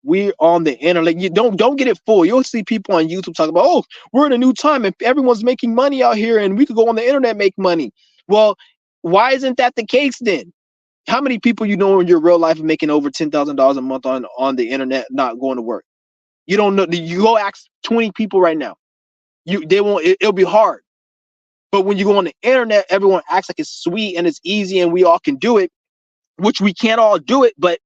B: We're on the internet. Like, you don't get it full. You'll see people on YouTube talk about, oh, we're in a new time and everyone's making money out here and we could go on the internet and make money. Well, why isn't that the case then? How many people you know in your real life are making over $10,000 a month on the internet, not going to work? You don't know. You go ask 20 people right now. They won't. It'll be hard. But when you go on the internet, everyone acts like it's sweet and it's easy and we all can do it, which we can't all do it. But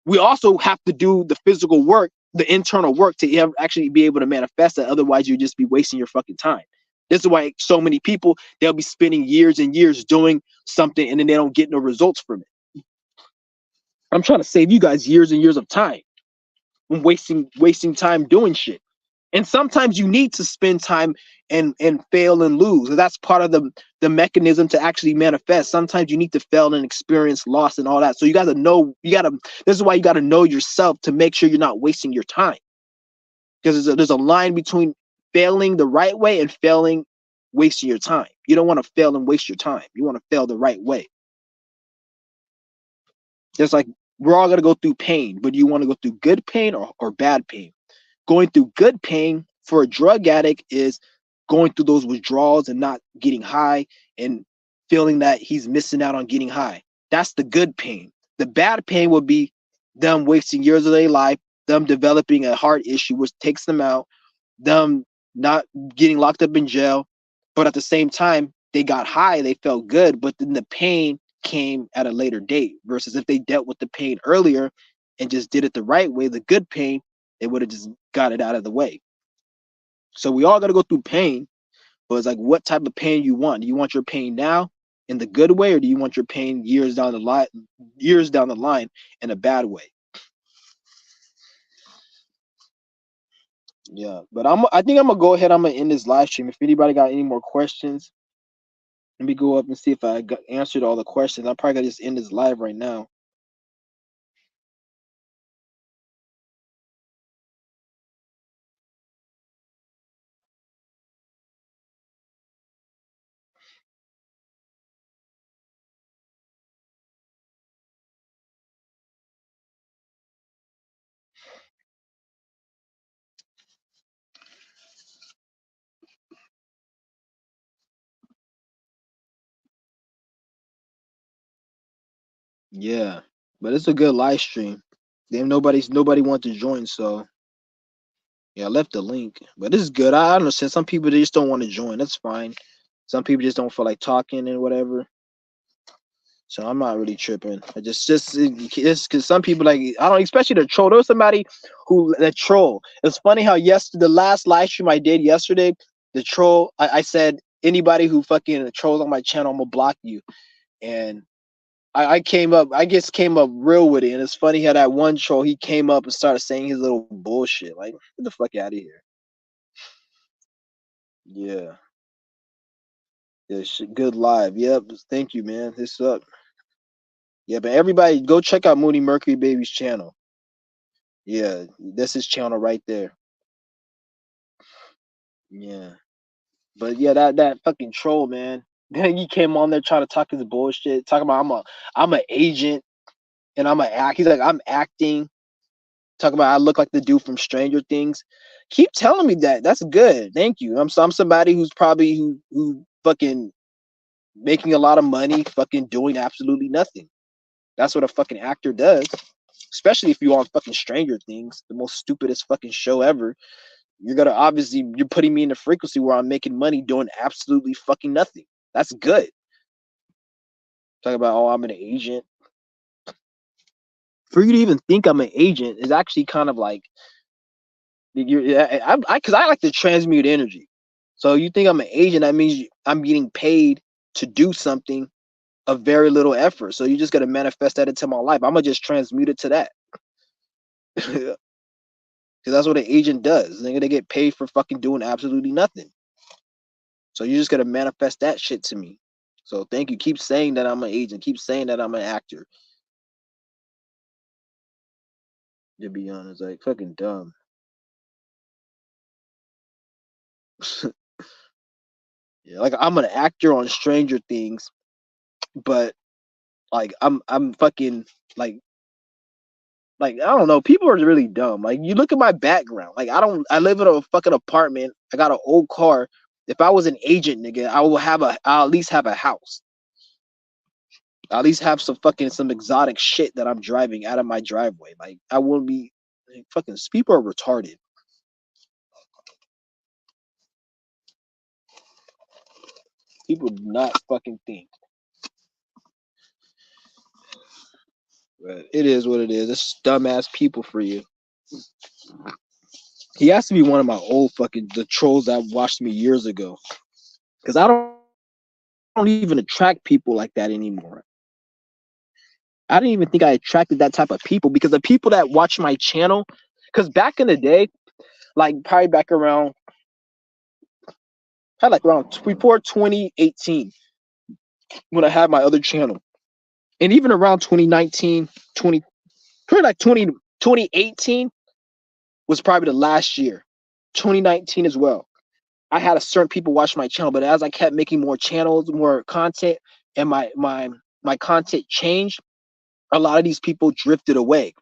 B: we also have to do the physical work, the internal work to actually be able to manifest it. Otherwise, you just be wasting your fucking time. This is why so many people, they'll be spending years and years doing something and then they don't get no results from it. I'm trying to save you guys years and years of time. I'm wasting time doing shit. And sometimes you need to spend time and fail and lose. That's part of the mechanism to actually manifest. Sometimes you need to fail and experience loss and all that. So you got to know, this is why you got to know yourself to make sure you're not wasting your time. Because there's a line between failing the right way and failing, wasting your time. You don't want to fail and waste your time. You want to fail the right way. Just like we're all going to go through pain, but do you want to go through good pain or bad pain? Going through good pain for a drug addict is going through those withdrawals and not getting high and feeling that he's missing out on getting high. That's the good pain. The bad pain would be them wasting years of their life, them developing a heart issue, which takes them out, them not getting locked up in jail. But at the same time, they got high, they felt good, but then the pain came at a later date versus if they dealt with the pain earlier and just did it the right way, the good pain, they would have just got it out of the way. So we all got to go through pain, but it's like what type of pain you want. Do you want your pain now in the good way, or do you want your pain years down the line in a bad way? Yeah, but I think I'm gonna go ahead. I'm gonna end this live stream. If anybody got any more questions, let me go up and see if I got answered all the questions. I'm probably gonna just end this live right now. Yeah, but it's a good live stream. Then nobody want to join, so yeah, I left the link. But this is good. I understand some people they just don't want to join. That's fine. Some people just don't feel like talking and whatever. So I'm not really tripping. I just because some people like I don't, especially the troll. There was somebody who the troll. It's funny how the last live stream I did yesterday, the troll. I said anybody who fucking trolls on my channel, I'm gonna block you. And I came up, I guess came up real with it. And it's funny how that one troll he came up and started saying his little bullshit. Like get the fuck out of here. Yeah, yeah, shit, good live. Yep, thank you, man. This up. Yeah, but everybody go check out Mooney Mercury Baby's channel. Yeah, that's his channel right there. Yeah. But yeah, that fucking troll, man. Then he came on there trying to talk his bullshit, talking about I'm an agent and I'm an act. He's like, I'm acting. Talking about I look like the dude from Stranger Things. Keep telling me that. That's good. Thank you. I'm somebody who's probably who fucking making a lot of money, fucking doing absolutely nothing. That's what a fucking actor does. Especially if you're on fucking Stranger Things, the most stupidest fucking show ever. You're putting me in the frequency where I'm making money doing absolutely fucking nothing. That's good. Talk about oh I'm an agent. For you to even think I'm an agent is actually kind of like you're I because I like to transmute energy. So you think I'm an agent, that means I'm getting paid to do something of very little effort. So you just gotta manifest that into my life. I'm gonna just transmute it to that. Because that's what an agent does. They're gonna get paid for fucking doing absolutely nothing. So you just gotta manifest that shit to me. So thank you. Keep saying that I'm an agent. Keep saying that I'm an actor. To be honest, like fucking dumb. Yeah, like I'm an actor on Stranger Things, but like I'm fucking like I don't know. People are really dumb. Like you look at my background. Like I live in a fucking apartment. I got an old car. If I was an agent, nigga, I'll at least have a house. I'll at least have some exotic shit that I'm driving out of my driveway. Like I wouldn't be like, fucking people are retarded. People do not fucking think. But it is what it is. It's dumbass people for you. He has to be one of my old fucking the trolls that watched me years ago. Because I don't even attract people like that anymore. I didn't even think I attracted that type of people because the people that watch my channel, because back in the day, like probably back around, probably like around before 2018, when I had my other channel, and even around 2019, 20, probably like 2018 was probably the last year, 2019 as well. I had a certain people watch my channel, but as I kept making more channels, more content, and my content changed, a lot of these people drifted away.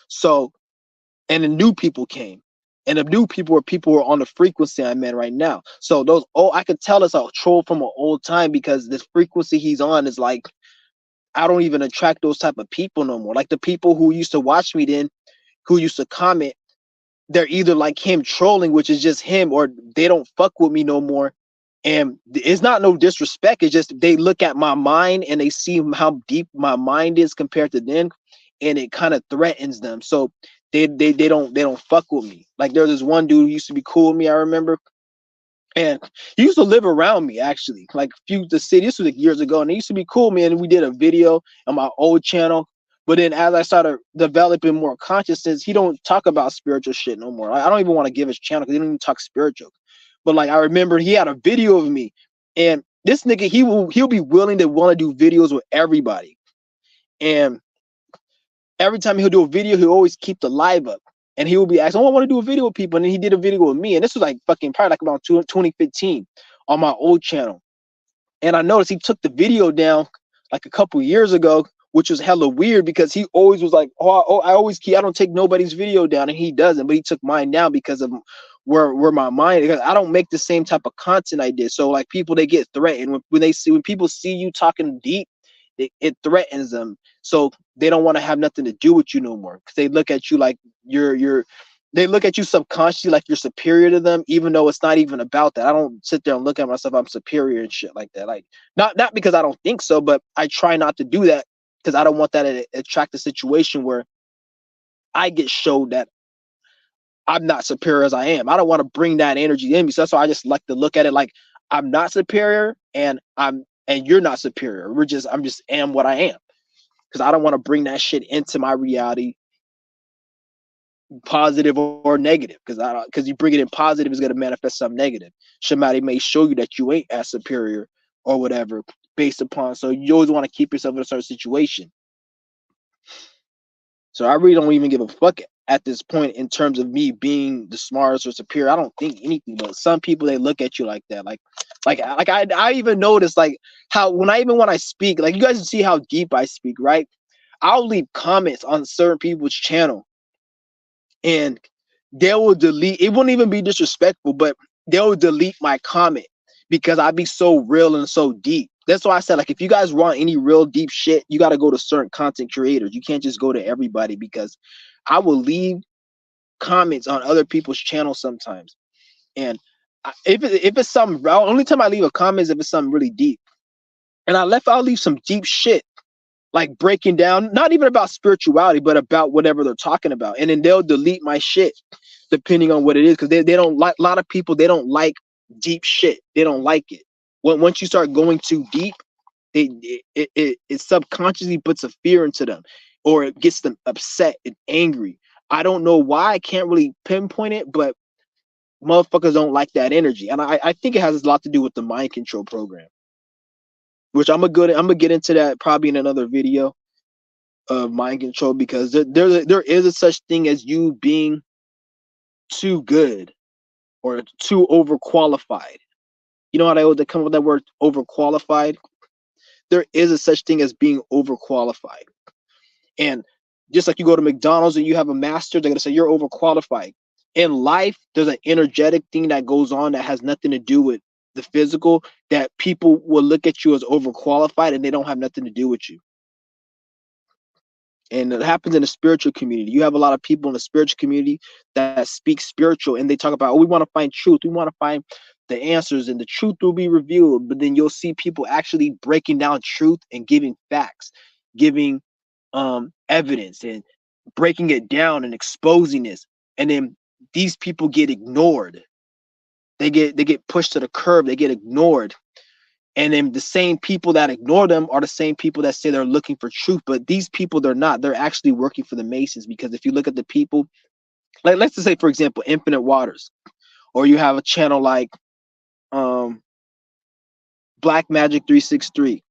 B: So and the new people came. And the new people who are on the frequency I'm in right now. So those I could tell it's a troll from an old time because this frequency he's on is like I don't even attract those type of people no more. Like the people who used to watch me then, who used to comment, they're either like him trolling, which is just him, or they don't fuck with me no more. And it's not no disrespect. It's just they look at my mind and they see how deep my mind is compared to them, and it kind of threatens them. So they don't fuck with me. Like there's this one dude who used to be cool with me. I remember, and he used to live around me actually, like few the city. This was like years ago, and he used to be cool, man. And we did a video on my old channel. But then as I started developing more consciousness, he don't talk about spiritual shit no more. I don't even want to give his channel because he don't even talk spiritual. But like I remember he had a video of me, and this nigga he'll be willing to want to do videos with everybody. And every time he'll do a video, he'll always keep the live up. And he will be asking, oh, I want to do a video with people. And then he did a video with me. And this was like fucking probably like around 2015 on my old channel. And I noticed he took the video down like a couple years ago, which was hella weird because he always was like, I don't take nobody's video down. And he doesn't, but he took mine down because of where my mind, because I don't make the same type of content I did. So like people, they get threatened when people see you talking deep it threatens them. So they don't want to have nothing to do with you no more because they look at you like you're they look at you subconsciously like you're superior to them, even though it's not even about that. I don't sit there and look at myself I'm superior and shit like that. Like not because I don't think so, but I try not to do that because I don't want that to attract a situation where I get showed that I'm not superior as I am. I don't want to bring that energy in me. So that's why I just like to look at it like I'm not superior and you're not superior. I'm just am what I am. Because I don't want to bring that shit into my reality, positive or negative. Because you bring it in positive, it's gonna manifest something negative. Somebody may show you that you ain't as superior or whatever, based upon. So you always want to keep yourself in a certain situation. So I really don't even give a fuck at this point in terms of me being the smartest or superior. I don't think anything, but some people they look at you like that. I even noticed like how when I speak, like you guys see how deep I speak, right? I'll leave comments on certain people's channel and they will delete it, won't even be disrespectful, but they'll delete my comment because I be so real and so deep. That's why I said, like, if you guys want any real deep shit, you got to go to certain content creators. You can't just go to everybody because I will leave comments on other people's channels sometimes. And if it's something, only time I leave a comment is if it's something really deep. And I'll leave some deep shit like breaking down, not even about spirituality, but about whatever they're talking about. And then they'll delete my shit depending on what it is. Cause they don't like a lot of people, they don't like deep shit. They don't like it. Once you start going too deep, it subconsciously puts a fear into them or it gets them upset and angry. I don't know why. I can't really pinpoint it, but motherfuckers don't like that energy. And I think it has a lot to do with the mind control program, which I'm gonna get into that probably in another video of mind control because there is a such thing as you being too good or too overqualified. You know how they come up with that word overqualified? There is a such thing as being overqualified. And just like you go to McDonald's and you have a master, they're gonna say you're overqualified. In life, there's an energetic thing that goes on that has nothing to do with the physical, that people will look at you as overqualified and they don't have nothing to do with you. And it happens in the spiritual community. You have a lot of people in the spiritual community that speak spiritual and they talk about, oh, we want to find truth. We want to find the answers and the truth will be revealed. But then you'll see people actually breaking down truth and giving facts, giving evidence and breaking it down and exposing this. And then these people get ignored. They get pushed to the curb. They get ignored. And then the same people that ignore them are the same people that say they're looking for truth. But these people, they're not. They're actually working for the Masons because if you look at the people, like let's just say, for example, Infinite Waters, or you have a channel like um, Black Magic 363.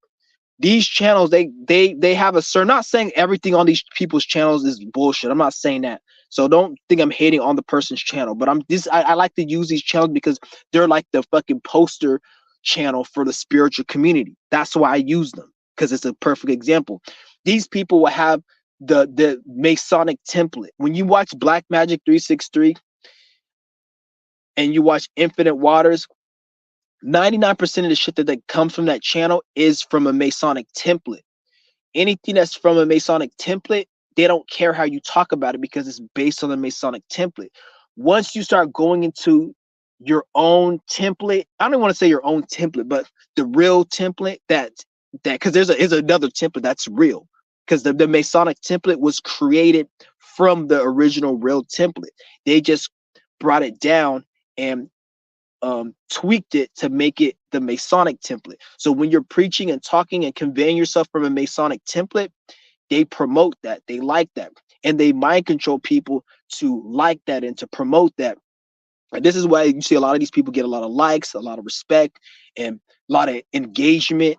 B: These channels, they have a certain, not saying everything on these people's channels is bullshit. I'm not saying that. So don't think I'm hating on the person's channel, but I like to use these channels because they're like the fucking poster channel for the spiritual community. That's why I use them, because it's a perfect example. These people will have the Masonic template. When you watch Black Magic 363 and you watch Infinite Waters, 99% of the shit that comes from that channel is from a Masonic template. Anything that's from a Masonic template, they don't care how you talk about it because it's based on the Masonic template. Once you start going into your own template, I don't want to say your own template, but the real template that because there's another template that's real, because the Masonic template was created from the original real template. They just brought it down and tweaked it to make it the Masonic template. So when you're preaching and talking and conveying yourself from a Masonic template, they promote that, they like that, and they mind control people to like that and to promote that. And this is why you see a lot of these people get a lot of likes, a lot of respect, and a lot of engagement.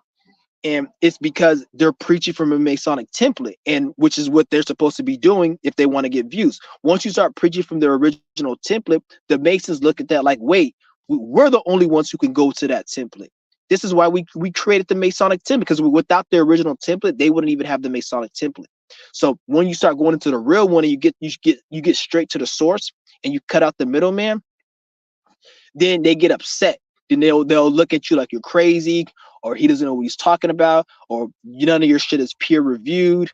B: And it's because they're preaching from a Masonic template, and which is what they're supposed to be doing if they want to get views. Once you start preaching from their original template, the Masons look at that like, wait, we're the only ones who can go to that template. This is why we created the Masonic template, because without their original template, they wouldn't even have the Masonic template. So when you start going into the real one and you get straight to the source and you cut out the middleman, then they get upset. Then they'll look at you like you're crazy, or he doesn't know what he's talking about, or none of your shit is peer reviewed,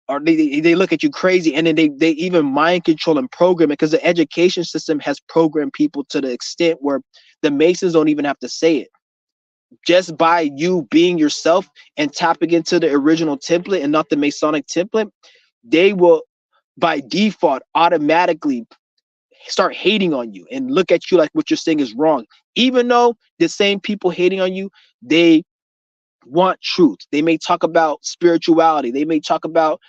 B: or they look at you crazy, and then they even mind control and program it, because the education system has programmed people to the extent where the Masons don't even have to say it. Just by you being yourself and tapping into the original template and not the Masonic template, they will by default automatically start hating on you and look at you like what you're saying is wrong. Even though the same people hating on you, they want truth. They may talk about spirituality. They may talk about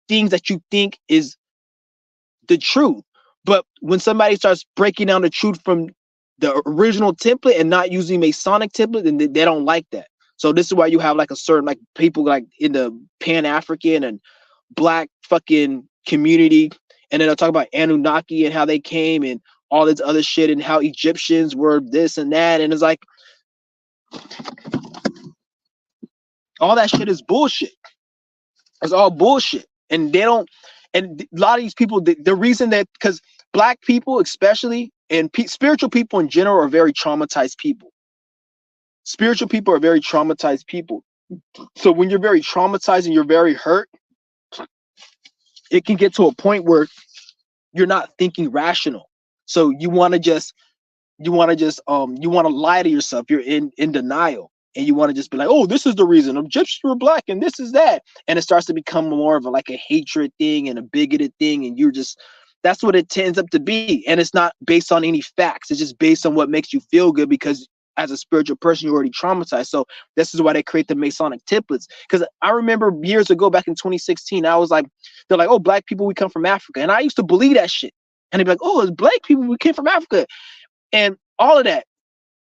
B: things that you think is the truth. But when somebody starts breaking down the truth from the original template and not using Masonic template, then they don't like that. So this is why you have like a certain like people like in the Pan African and Black fucking community, and then they'll talk about Anunnaki and how they came and all this other shit and how Egyptians were this and that, and it's like all that shit is bullshit. It's all bullshit, and they don't. And a lot of these people, the reason that because Black people, especially, and spiritual people in general, are very traumatized people. Spiritual people are very traumatized people. So when you're very traumatized and you're very hurt, it can get to a point where you're not thinking rational. So you want to lie to yourself. You're in denial, and you want to just be like, oh, this is the reason Egyptians were Black and this is that, and it starts to become more of like a hatred thing and a bigoted thing, and you're just that's what it tends up to be. And it's not based on any facts. It's just based on what makes you feel good, because as a spiritual person you're already traumatized. So this is why they create the Masonic templates. Because I remember years ago, back in 2016, I was like, they're like, oh, Black people, we come from Africa, and I used to believe that shit. And they'd be like, oh, it's Black people, we came from Africa, and all of that.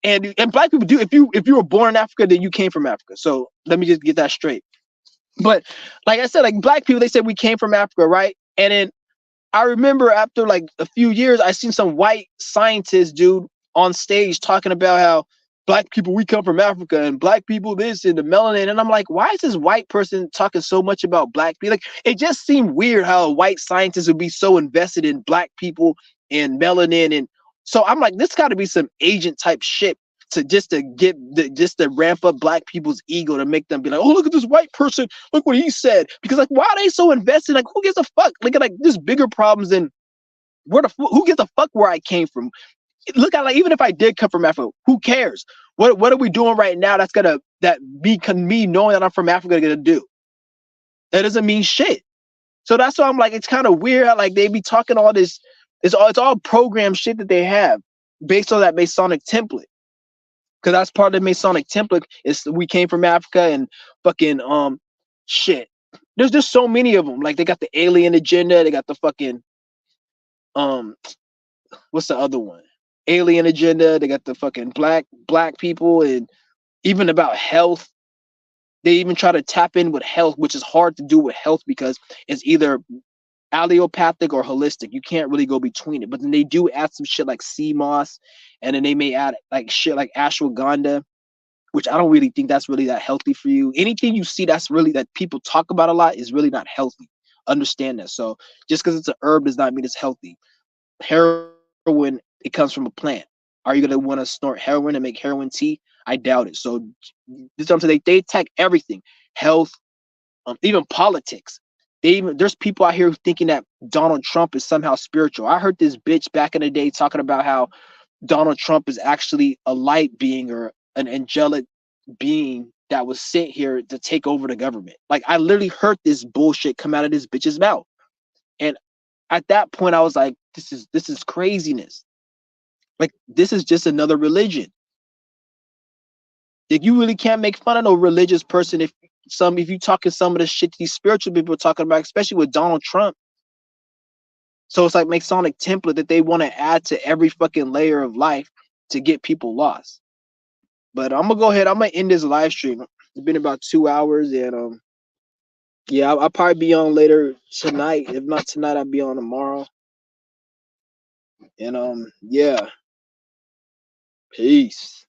B: And Black people do. If you were born in Africa, then you came from Africa. So let me just get that straight. But like I said, like Black people, they said we came from Africa, right? And then I remember after like a few years, I seen some white scientist dude on stage talking about how Black people, we come from Africa, and Black people this and the melanin. And I'm like, why is this white person talking so much about Black people? Like, it just seemed weird how a white scientist would be so invested in Black people and melanin. And so I'm like, this got to be some agent type shit to just to ramp up Black people's ego, to make them be like, oh, look at this white person, look what he said. Because like, why are they so invested? Like, who gives a fuck? Look at like there's bigger problems than who gives a fuck where I came from. Look at like, even if I did come from Africa, who cares? What are we doing right now that me knowing that I'm from Africa gonna do? That doesn't mean shit. So that's why I'm like, it's kind of weird how like they be talking all this. It's all program shit that they have based on that Masonic template. Because that's part of the Masonic template is we came from Africa and fucking shit. There's just so many of them. Like they got the alien agenda, they got the fucking um what's the other one? Alien agenda. They got the fucking black people, and even about health. They even try to tap in with health, which is hard to do with health because it's either allopathic or holistic. You can't really go between it. But then they do add some shit like sea moss, and then they may add like shit like ashwagandha, which I don't really think that's really that healthy for you. Anything you see that's really that people talk about a lot is really not healthy. Understand that. So just because it's an herb does not mean it's healthy. Heroin, it comes from a plant. Are you gonna want to snort heroin and make heroin tea? I doubt it. So this is what I'm saying. They attack everything, health, even politics. There's people out here thinking that Donald Trump is somehow spiritual. I heard this bitch back in the day talking about how Donald Trump is actually a light being or an angelic being that was sent here to take over the government. Like I literally heard this bullshit come out of this bitch's mouth. And at that point I was like, this is craziness. Like this is just another religion. Like you really can't make fun of no religious person if you talking some of the shit these spiritual people are talking about, especially with Donald Trump. So it's like Masonic template that they want to add to every fucking layer of life to get people lost. But I'm gonna go ahead. I'm gonna end this live stream. It's been about 2 hours, and yeah, I'll probably be on later tonight. If not tonight, I'll be on tomorrow. And yeah, peace.